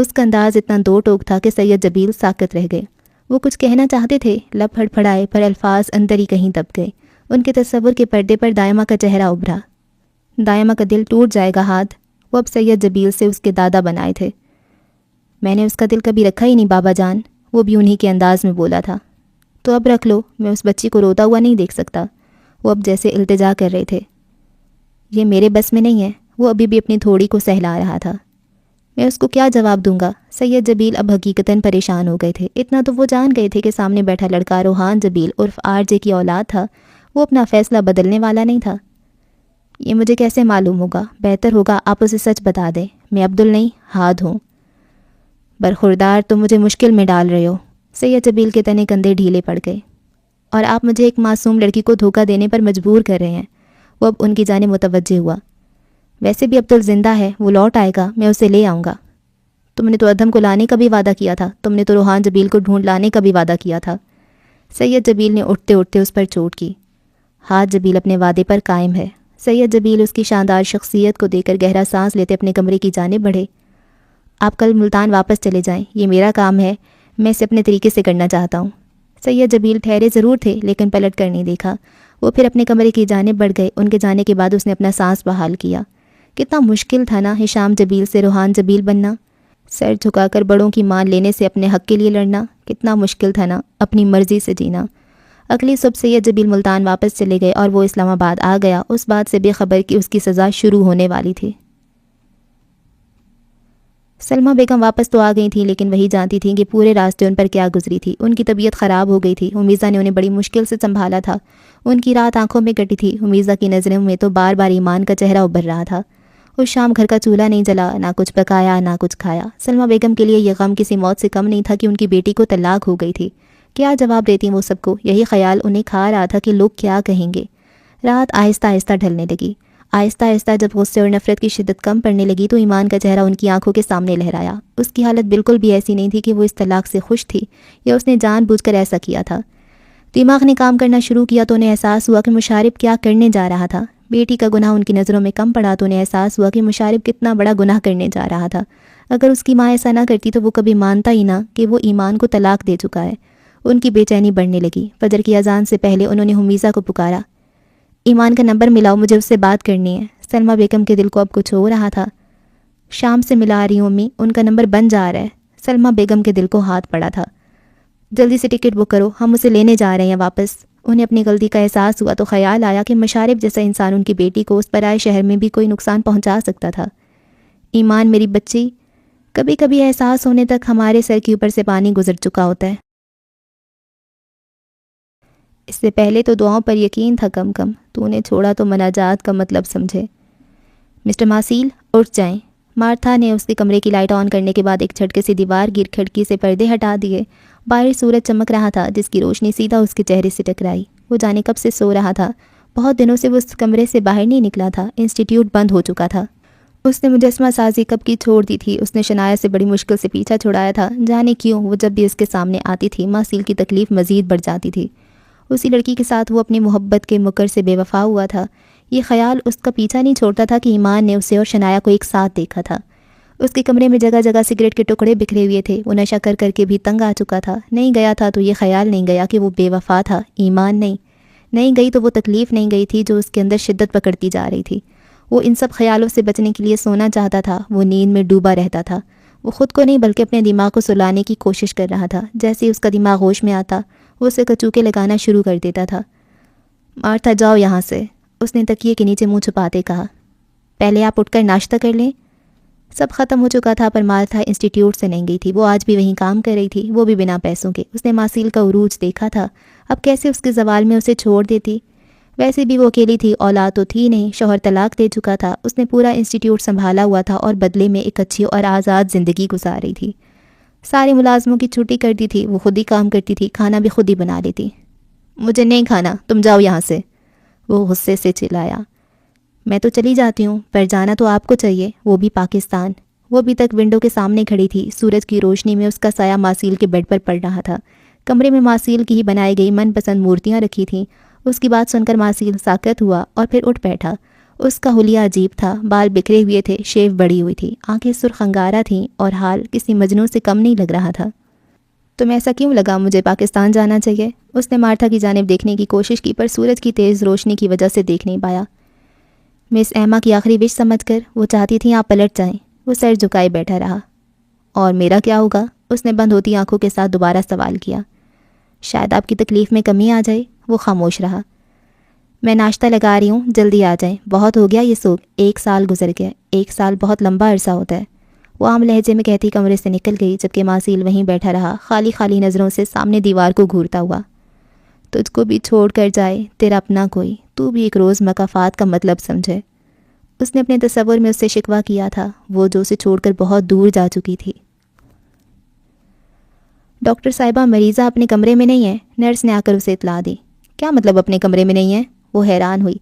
اس کا انداز اتنا دو ٹوک تھا کہ سید جبیل ساکت رہ گئے۔ وہ کچھ کہنا چاہتے تھے، لب پھڑپھڑائے، پر الفاظ اندر ہی کہیں دب گئے۔ ان کے تصور کے پردے پر دائمہ کا چہرہ ابھرا۔ دائمہ کا دل ٹوٹ جائے گا ہاتھ، وہ اب سید جبیل سے اس کے دادا بنائے تھے۔ میں نے اس کا دل کبھی رکھا ہی نہیں بابا جان، وہ بھی انہی کے انداز میں بولا تھا۔ تو اب رکھ لو، میں اس بچی کو روتا ہوا نہیں دیکھ سکتا۔ وہ اب جیسے التجا کر رہے تھے۔ یہ میرے بس میں نہیں ہے، وہ ابھی بھی اپنی تھوڑی کو سہلا رہا تھا۔ میں اس کو کیا جواب دوں گا؟ سید جبیل اب حقیقتاً پریشان ہو گئے تھے۔ اتنا تو وہ جان گئے تھے کہ سامنے بیٹھا لڑکا روحان جبیل عرف آر جے کی اولاد تھا۔ وہ اپنا فیصلہ بدلنے والا نہیں تھا۔ یہ مجھے کیسے معلوم ہوگا؟ بہتر ہوگا آپ اسے سچ بتا دیں۔ میں عبدل نہیں، ہاد ہوں۔ برخوردار، تم مجھے مشکل میں ڈال رہے ہو۔ سید جبیل کے تنے کندھے ڈھیلے پڑ گئے۔ اور آپ مجھے ایک معصوم لڑکی کو دھوکہ دینے پر مجبور کر رہے ہیں۔ وہ اب ان کی جانب متوجہ ہوا۔ ویسے بھی عبدل زندہ ہے، وہ لوٹ آئے گا، میں اسے لے آؤں گا۔ تم نے تو ادھم کو لانے کا بھی وعدہ کیا تھا، تم نے تو روحان جبیل کو ڈھونڈ لانے کا بھی وعدہ کیا تھا۔ سید جبیل نے اٹھتے اٹھتے اس پر چوٹ کی۔ ہاتھ جبیل اپنے وعدے پر قائم ہے۔ سید جبیل اس کی شاندار شخصیت کو دیکھ کر گہرا سانس لیتے اپنے کمرے کی جانب بڑھے۔ آپ کل ملتان واپس چلے جائیں، یہ میرا کام ہے، میں اسے اپنے طریقے سے کرنا چاہتا ہوں۔ سید جبیل ٹھہرے ضرور تھے لیکن پلٹ کر نہیں دیکھا۔ وہ پھر اپنے کمرے کی جانب بڑھ گئے۔ ان کے جانے کے بعد اس نے اپنا سانس بحال کیا۔ کتنا مشکل تھا نا ہشام جبیل سے روحان جبیل بننا، سر جھکا کر بڑوں کی مان لینے سے اپنے حق کے لیے لڑنا، کتنا مشکل تھا نا اپنی مرضی سے جینا۔ اگلی صبح سید جبیل ملتان واپس چلے گئے اور وہ اسلام آباد آ گیا، اس بات سے بے خبر کہ اس کی سزا شروع ہونے والی تھی۔ سلمہ بیگم واپس تو آ گئی تھیں لیکن وہی جانتی تھیں کہ پورے راستے ان پر کیا گزری تھی۔ ان کی طبیعت خراب ہو گئی تھی۔ امیزہ نے انہیں بڑی مشکل سے سنبھالا تھا۔ ان کی رات آنکھوں میں کٹی تھی۔ امیزہ کی نظروں میں تو بار بار ایمان کا چہرہ ابھر رہا تھا۔ اس شام گھر کا چولہا نہیں جلا، نہ کچھ پکایا، نہ کچھ کھایا۔ سلمہ بیگم کے لیے یہ غم کسی موت سے کم نہیں تھا کہ ان کی بیٹی کو طلاق ہو گئی تھی۔ کیا جواب دیتی وہ سب کو؟ یہی خیال انہیں کھا رہا تھا کہ لوگ کیا کہیں گے۔ رات آہستہ آہستہ ڈھلنے لگی۔ آہستہ آہستہ جب غصے اور نفرت کی شدت کم پڑنے لگی تو ایمان کا چہرہ ان کی آنکھوں کے سامنے لہرایا۔ اس کی حالت بالکل بھی ایسی نہیں تھی کہ وہ اس طلاق سے خوش تھی یا اس نے جان بوجھ کر ایسا کیا تھا۔ دماغ نے کام کرنا شروع کیا تو انہیں احساس ہوا کہ مشارب کیا کرنے جا رہا تھا۔ بیٹی کا گناہ ان کی نظروں میں کم پڑا تو انہیں احساس ہوا کہ مشارب کتنا بڑا گناہ کرنے جا رہا تھا۔ اگر اس کی ماں ایسا نہ کرتی تو وہ کبھی مانتا ہی نہ کہ وہ ایمان کو طلاق دے چکا ہے۔ ان کی بے چینی بڑھنے لگی۔ فجر کی اذان سے پہلے انہوں نے حمیزہ کو پکارا، ایمان کا نمبر ملاؤ، مجھے اس سے بات کرنی ہے۔ سلمہ بیگم کے دل کو اب کچھ ہو رہا تھا۔ شام سے ملا رہی ہوں امی، ان کا نمبر بن جا رہا ہے۔ سلمہ بیگم کے دل کو ہاتھ پڑا تھا۔ جلدی سے ٹکٹ بک کرو، ہم اسے لینے جا رہے ہیں واپس۔ انہیں اپنی غلطی کا احساس ہوا تو خیال آیا کہ مشارب جیسا انسان ان کی بیٹی کو اس پرائے شہر میں بھی کوئی نقصان پہنچا سکتا تھا۔ ایمان میری بچی، کبھی کبھی احساس ہونے تک ہمارے سر کے اوپر سے پانی گزر چکا ہوتا ہے۔ اس سے پہلے تو دعاؤں پر یقین تھا کم کم، تو نے چھوڑا تو مناجات کا مطلب سمجھے۔ مسٹر ماسیل اٹھ جائیں۔ مارتھا نے اس کے کمرے کی لائٹ آن کرنے کے بعد ایک جھٹکے سے دیوار گر کھڑکی سے پردے ہٹا دیے۔ باہر سورج چمک رہا تھا جس کی روشنی سیدھا اس کے چہرے سے ٹکرائی۔ وہ جانے کب سے سو رہا تھا، بہت دنوں سے وہ اس کمرے سے باہر نہیں نکلا تھا۔ انسٹیٹیوٹ بند ہو چکا تھا۔ اس نے مجسمہ سازی کب کی چھوڑ دی تھی۔ اس نے شنایا سے بڑی مشکل سے پیچھا چھڑایا تھا۔ جانے کیوں وہ جب بھی اس کے سامنے آتی تھی ماسیل کی تکلیف مزید بڑھ جاتی تھی۔ اسی لڑکی کے ساتھ وہ اپنی محبت کے مکر سے بے وفا ہوا تھا۔ یہ خیال اس کا پیچھا نہیں چھوڑتا تھا کہ ایمان نے اسے اور شنایا کو ایک ساتھ دیکھا تھا۔ اس کے کمرے میں جگہ جگہ سگریٹ کے ٹکڑے بکھرے ہوئے تھے۔ وہ نشہ کر کر کے بھی تنگ آ چکا تھا۔ نہیں گیا تھا تو یہ خیال نہیں گیا کہ وہ بے وفا تھا، ایمان نہیں۔ نہیں گئی تو وہ تکلیف نہیں گئی تھی جو اس کے اندر شدت پکڑتی جا رہی تھی۔ وہ ان سب خیالوں سے بچنے کے لیے سونا چاہتا تھا۔ وہ نیند میں ڈوبا رہتا تھا۔ وہ خود کو نہیں بلکہ اپنے دماغ کو سلانے کی کوشش کر رہا تھا۔ جیسے ہی اس کا دماغ ہوش میں آتا وہ اسے کچوکے لگانا شروع کر دیتا تھا۔ مارتھا جاؤ یہاں سے، اس نے تکیے کے نیچے منہ چھپاتے کہا۔ پہلے آپ اٹھ کر ناشتہ کر لیں۔ سب ختم ہو چکا تھا پر مارتھا انسٹیٹیوٹ سے نہیں گئی تھی۔ وہ آج بھی وہیں کام کر رہی تھی، وہ بھی بنا پیسوں کے۔ اس نے ماسیل کا عروج دیکھا تھا، اب کیسے اس کے زوال میں اسے چھوڑ دیتی۔ ویسے بھی وہ اکیلی تھی، اولاد تو تھی نہیں، شوہر طلاق دے چکا تھا۔ اس نے پورا انسٹیٹیوٹ سنبھالا ہوا تھا اور بدلے میں ایک اچھی اور آزاد زندگی گزار رہی تھی۔ سارے ملازموں کی چھٹی کر دی تھی، وہ خود ہی کام کرتی تھی، کھانا بھی خود ہی بنا لیتی۔ مجھے نہیں کھانا، تم جاؤ یہاں سے، وہ غصے سے چلایا۔ میں تو چلی جاتی ہوں پر جانا تو آپ کو چاہیے، وہ بھی پاکستان۔ وہ ابھی تک ونڈو کے سامنے کھڑی تھی۔ سورج کی روشنی میں اس کا سایہ ماسیل کے بیڈ پر پڑ رہا تھا۔ کمرے میں ماسیل کی ہی بنائی گئی من پسند مورتیاں رکھی تھیں۔ اس کی بات سن کر ماسیل ساکت ہوا اور پھر اٹھ بیٹھا۔ اس کا حلیہ عجیب تھا، بال بکھرے ہوئے تھے، شیو بڑی ہوئی تھی، آنکھیں سرخ انگارہ تھیں اور حال کسی مجنوں سے کم نہیں لگ رہا تھا۔ تمہیں ایسا کیوں لگا مجھے پاکستان جانا چاہیے؟ اس نے مارتھا کی جانب دیکھنے کی کوشش کی پر سورج کی تیز روشنی کی وجہ سے دیکھ نہیں پایا۔ مس ایما کی آخری وش سمجھ کر وہ چاہتی تھیں آپ پلٹ جائیں۔ وہ سر جھکائے بیٹھا رہا۔ اور میرا کیا ہوگا؟ اس نے بند ہوتی آنکھوں کے ساتھ دوبارہ سوال کیا۔ شاید آپ کی تکلیف میں کمی آ جائے۔ وہ خاموش رہا۔ میں ناشتہ لگا رہی ہوں، جلدی آ جائیں، بہت ہو گیا یہ سوگ، 1 سال گزر گیا، 1 سال بہت لمبا عرصہ ہوتا ہے۔ وہ عام لہجے میں کہتی کمرے سے نکل گئی، جبکہ ماسیل وہیں بیٹھا رہا، خالی خالی نظروں سے سامنے دیوار کو گھورتا ہوا۔ تجھ کو بھی چھوڑ کر جائے تیرا اپنا کوئی، تو بھی ایک روز مکافات کا مطلب سمجھے۔ اس نے اپنے تصور میں اس سے شکوہ کیا تھا، وہ جو اسے چھوڑ کر بہت دور جا چکی تھی۔ ڈاکٹر صاحبہ، مریضہ اپنے کمرے میں نہیں ہے، نرس نے آ کر اسے اطلاع دی۔ کیا مطلب اپنے کمرے میں نہیں ہے؟ وہ حیران ہوئی۔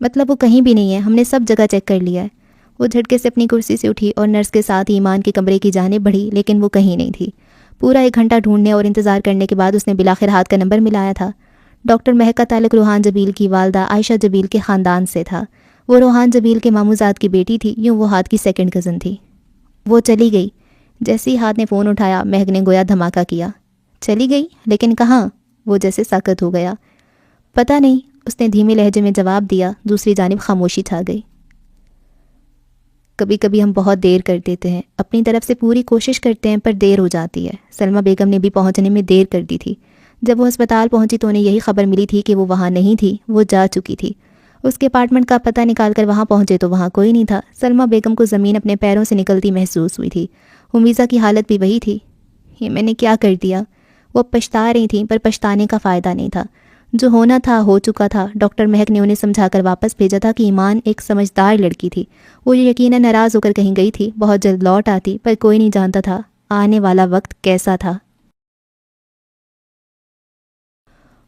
مطلب وہ کہیں بھی نہیں ہے، ہم نے سب جگہ چیک کر لیا ہے۔ وہ جھٹکے سے اپنی کرسی سے اٹھی اور نرس کے ساتھ ایمان کے کمرے کی جانب بڑھی، لیکن وہ کہیں نہیں تھی۔ پورا 1 گھنٹہ ڈھونڈنے اور انتظار کرنے کے بعد اس نے بلاخر ہاتھ کا نمبر ملایا تھا۔ ڈاکٹر مہک کا تعلق روحان جبیل کی والدہ عائشہ جبیل کے خاندان سے تھا۔ وہ روحان جبیل کے ماموزاد کی بیٹی تھی، یوں وہ ہاتھ کی سیکنڈ کزن تھی۔ وہ چلی گئی۔ جیسے ہی ہاتھ نے فون اٹھایا، مہک نے گویا دھماکہ کیا۔ چلی گئی؟ لیکن کہاں؟ وہ جیسے ساکت ہو گیا۔ پتہ نہیں، اس نے دھیمے لہجے میں جواب دیا۔ دوسری جانب خاموشی چھا گئی۔ کبھی کبھی ہم بہت دیر کر دیتے ہیں، اپنی طرف سے پوری کوشش کرتے ہیں پر دیر ہو جاتی ہے۔ سلمہ بیگم نے بھی پہنچنے میں دیر کر دی تھی۔ جب وہ ہسپتال پہنچی تو انہیں یہی خبر ملی تھی کہ وہ وہاں نہیں تھی، وہ جا چکی تھی۔ اس کے اپارٹمنٹ کا پتہ نکال کر وہاں پہنچے تو وہاں کوئی نہیں تھا۔ سلمہ بیگم کو زمین اپنے پیروں سے نکلتی محسوس ہوئی تھی۔ حمیزہ کی حالت بھی وہی تھی۔ یہ میں نے کیا کر دیا؟ وہ پچھتا رہی تھیں پر پچھتانے کا فائدہ نہیں تھا۔ جو ہونا تھا ہو چکا تھا۔ ڈاکٹر مہک نے انہیں سمجھا کر واپس بھیجا تھا کہ ایمان ایک سمجھدار لڑکی تھی۔ وہ یقیناً ناراض ہو کر کہیں گئی تھی، بہت جلد لوٹ آتی، پر کوئی نہیں جانتا تھا آنے والا وقت کیسا تھا۔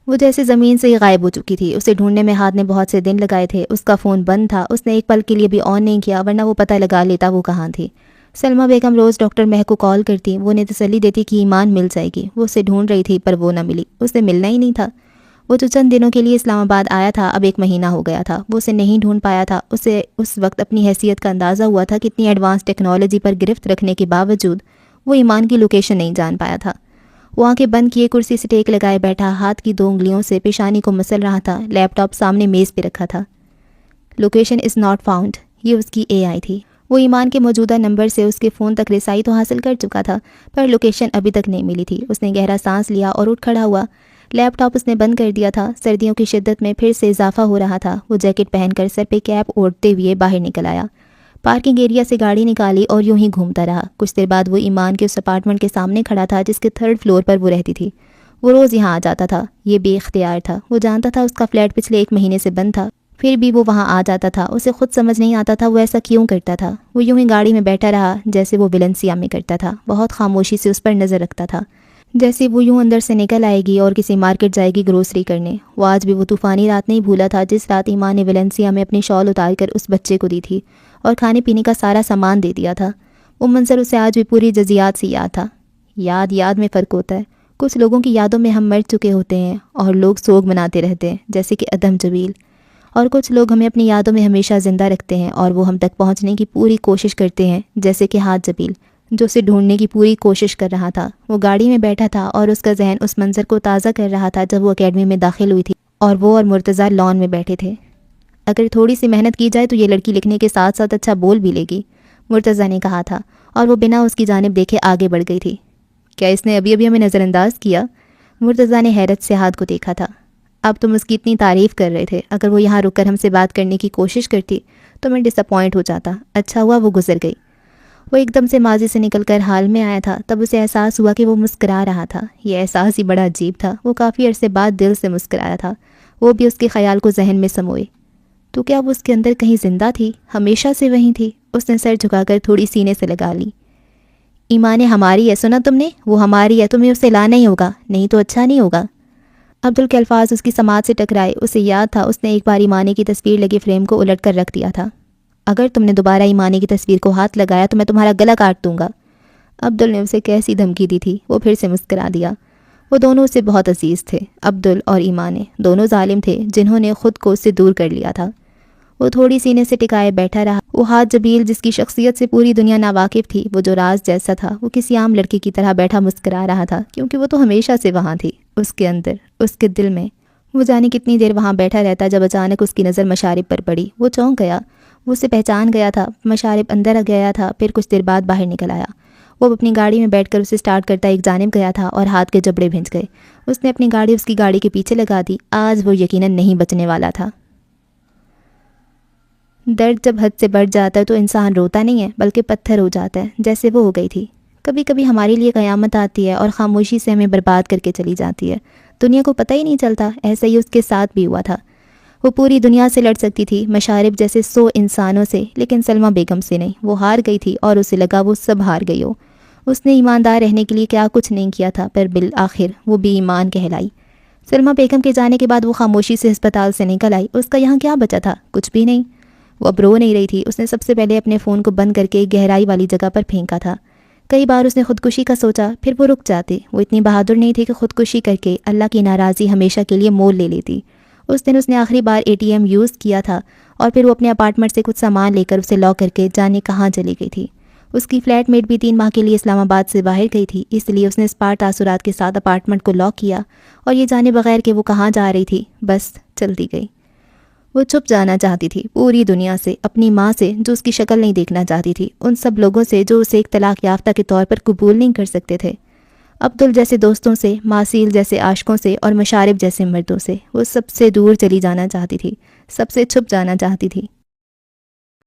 وہ جیسے زمین سے ہی غائب ہو چکی تھی۔ اسے ڈھونڈنے میں ہاتھ نے بہت سے دن لگائے تھے۔ اس کا فون بند تھا، اس نے ایک پل کے لیے بھی آن نہیں کیا، ورنہ وہ پتہ لگا لیتا وہ کہاں تھی۔ سلمہ بیگم روز ڈاکٹر مہک کو کال کرتی، وہ انہیں تسلی دیتی کہ ایمان مل جائے گی۔ وہ اسے ڈھونڈ رہی تھی پر وہ نہ ملی، اسے ملنا ہی نہیں تھا۔ وہ جو چند دنوں کے لیے اسلام آباد آیا تھا، اب 1 مہینہ ہو گیا تھا، وہ اسے نہیں ڈھونڈ پایا تھا۔ اسے اس وقت اپنی حیثیت کا اندازہ ہوا تھا کہ اتنی ایڈوانس ٹیکنالوجی پر گرفت رکھنے کے باوجود وہ ایمان کی لوکیشن نہیں جان پایا تھا۔ وہ آنکھیں بند کیے کرسی سے ٹیک لگائے بیٹھا، ہاتھ کی 2 انگلیوں سے پیشانی کو مسل رہا تھا۔ لیپ ٹاپ سامنے میز پہ رکھا تھا۔ لوکیشن از ناٹ فاؤنڈ، یہ اس کی اے آئی تھی۔ وہ ایمان کے موجودہ نمبر سے اس کے فون تک رسائی تو حاصل کر چکا تھا، پر لوکیشن ابھی تک نہیں ملی تھی۔ اس نے گہرا سانس لیا اور اٹھ کھڑا ہوا۔ لیپ ٹاپ اس نے بند کر دیا تھا۔ سردیوں کی شدت میں پھر سے اضافہ ہو رہا تھا۔ وہ جیکٹ پہن کر سر پہ کیپ اوڑھتے ہوئے باہر نکل آیا۔ پارکنگ ایریا سے گاڑی نکالی اور یوں ہی گھومتا رہا۔ کچھ دیر بعد وہ ایمان کے اس اپارٹمنٹ کے سامنے کھڑا تھا جس کے 3rd فلور پر وہ رہتی تھی۔ وہ روز یہاں آ جاتا تھا، یہ بے اختیار تھا۔ وہ جانتا تھا اس کا فلیٹ پچھلے 1 مہینے سے بند تھا، پھر بھی وہ وہاں آ جاتا تھا۔ اسے خود سمجھ نہیں آتا تھا وہ ایسا کیوں کرتا تھا۔ وہ یوں ہی گاڑی میں بیٹھا رہا جیسے وہ ویلنسیا میں کرتا تھا، بہت خاموشی سے اس پر نظر رکھتا تھا، جیسے وہ یوں اندر سے نکل آئے گی اور کسی مارکیٹ جائے گی گروسری کرنے۔ وہ آج بھی وہ طوفانی رات نہیں بھولا تھا جس رات ایمان نے ویلنسیا میں اپنی شال اتار کر اس بچے کو دی تھی اور کھانے پینے کا سارا سامان دے دیا تھا۔ وہ منظر اسے آج بھی پوری جزیات سے یاد تھا۔ یاد میں فرق ہوتا ہے۔ کچھ لوگوں کی یادوں میں ہم مر چکے ہوتے ہیں اور لوگ سوگ مناتے رہتے ہیں، جیسے کہ ادم جبیل، اور کچھ لوگ ہمیں اپنی یادوں میں ہمیشہ زندہ رکھتے ہیں اور وہ ہم تک پہنچنے کی پوری کوشش کرتے ہیں، جیسے کہ ہاتھ جبیل جو اسے ڈھونڈنے کی پوری کوشش کر رہا تھا۔ وہ گاڑی میں بیٹھا تھا اور اس کا ذہن اس منظر کو تازہ کر رہا تھا جب وہ اکیڈمی میں داخل ہوئی تھی اور وہ اور مرتضیٰ لان میں بیٹھے تھے۔ اگر تھوڑی سی محنت کی جائے تو یہ لڑکی لکھنے کے ساتھ ساتھ اچھا بول بھی لے گی، مرتضیٰ نے کہا تھا، اور وہ بنا اس کی جانب دیکھے آگے بڑھ گئی تھی۔ کیا اس نے ابھی ہمیں نظر انداز کیا؟ مرتضیٰ نے حیرت سے ہاتھ کو دیکھا تھا۔ اب تم اس کی اتنی تعریف کر رہے تھے، اگر وہ یہاں رک کر ہم سے بات کرنے کی کوشش کرتی تو میں ڈس اپوائنٹ ہو جاتا۔ اچھا ہوا وہ گزر گئی۔ وہ ایک دم سے ماضی سے نکل کر حال میں آیا تھا، تب اسے احساس ہوا کہ وہ مسکرا رہا تھا۔ یہ احساس ہی بڑا عجیب تھا۔ وہ کافی عرصے بعد دل سے مسکرایا تھا، وہ بھی اس کے خیال کو ذہن میں سموئے۔ تو کیا وہ اس کے اندر کہیں زندہ تھی؟ ہمیشہ سے وہیں تھی؟ اس نے سر جھکا کر تھوڑی سینے سے لگا لی۔ ایمان ہماری ہے، سنا تم نے؟ وہ ہماری ہے، تمہیں اسے لانا ہی ہوگا، نہیں تو اچھا نہیں ہوگا۔ عبدل کے الفاظ اس کی سماعت سے ٹکرائے۔ اسے یاد تھا اس نے ایک بار ایمانے کی تصویر لگے فریم کو الٹ کر رکھ دیا تھا۔ اگر تم نے دوبارہ ایمانے کی تصویر کو ہاتھ لگایا تو میں تمہارا گلا کاٹ دوں گا۔ عبدل نے اسے کیسی دھمکی دی تھی؟ وہ پھر سے مسکرا دیا۔ وہ دونوں اسے بہت عزیز تھے، عبدل اور ایمانے، دونوں ظالم تھے جنہوں نے خود کو اس سے دور کر لیا تھا۔ وہ تھوڑی سینے سے ٹکائے بیٹھا رہا۔ وہ ہاتھ جبیل جس کی شخصیت سے پوری دنیا ناواقف تھی، وہ جو راز جیسا تھا، وہ کسی عام لڑکے کی طرح بیٹھا مسکرا رہا تھا، کیونکہ وہ تو ہمیشہ سے وہاں تھی، اس کے اندر، اس کے دل میں۔ وہ جانے کتنی دیر وہاں بیٹھا رہتا جب اچانک اس کی نظر مشارب پر پڑی۔ وہ چونک گیا، وہ اسے پہچان گیا تھا۔ مشارب اندر آ گیا تھا، پھر کچھ دیر بعد باہر نکل آیا۔ وہ اب اپنی گاڑی میں بیٹھ کر اسے سٹارٹ کرتا ایک جانب گیا تھا اور ہاتھ کے جبڑے بھنج گئے۔ اس نے اپنی گاڑی اس کی گاڑی کے پیچھے لگا دی۔ آج وہ یقیناً نہیں بچنے والا تھا۔ درد جب حد سے بڑھ جاتا ہے تو انسان روتا نہیں ہے بلکہ پتھر ہو جاتا ہے، جیسے وہ ہو گئی تھی۔ کبھی کبھی ہمارے لیے قیامت آتی ہے اور خاموشی سے ہمیں برباد کر کے چلی جاتی ہے، دنیا کو پتہ ہی نہیں چلتا۔ ایسا ہی اس کے ساتھ بھی ہوا تھا۔ وہ پوری دنیا سے لڑ سکتی تھی، مشارب جیسے 100 انسانوں سے، لیکن سلمہ بیگم سے نہیں۔ وہ ہار گئی تھی اور اسے لگا وہ سب ہار گئی ہو۔ اس نے ایماندار رہنے کے لیے کیا کچھ نہیں کیا تھا، پر بالآخر وہ بے ایمان کہلائی۔ سلمہ بیگم کے جانے کے بعد وہ خاموشی سے ہسپتال سے نکل آئی۔ اس کا یہاں کیا بچا تھا؟ کچھ بھی نہیں۔ وہ اب رو نہیں رہی تھی۔ اس نے سب سے پہلے اپنے فون کو بند کر کے گہرائی والی جگہ پر پھینکا تھا۔ کئی بار اس نے خودکشی کا سوچا، پھر وہ رک جاتی۔ وہ اتنی بہادر نہیں تھی کہ خودکشی کر کے اللہ کی ناراضی ہمیشہ کے لیے مول لے لیتی۔ اس دن اس نے آخری بار ATM یوز کیا تھا اور پھر وہ اپنے اپارٹمنٹ سے کچھ سامان لے کر اسے لاک کر کے جانے کہاں چلی گئی تھی۔ اس کی فلیٹ میٹ بھی 3 ماہ کے لیے اسلام آباد سے باہر گئی تھی، اس لیے اس نے اسپاٹ تاثرات کے ساتھ اپارٹمنٹ کو لاک کیا اور یہ جانے بغیر کہ وہ کہاں جا رہی تھی، بس چلتی گئی۔ وہ چھپ جانا چاہتی تھی پوری دنیا سے، اپنی ماں سے جو اس کی شکل نہیں دیکھنا چاہتی تھی، ان سب لوگوں سے جو اسے ایک طلاق یافتہ کے طور پر قبول نہیں کر سکتے تھے، عبدل جیسے دوستوں سے، ماسیل جیسے عاشقوں سے اور مشارب جیسے مردوں سے۔ وہ سب سے دور چلی جانا چاہتی تھی، سب سے چھپ جانا چاہتی تھی۔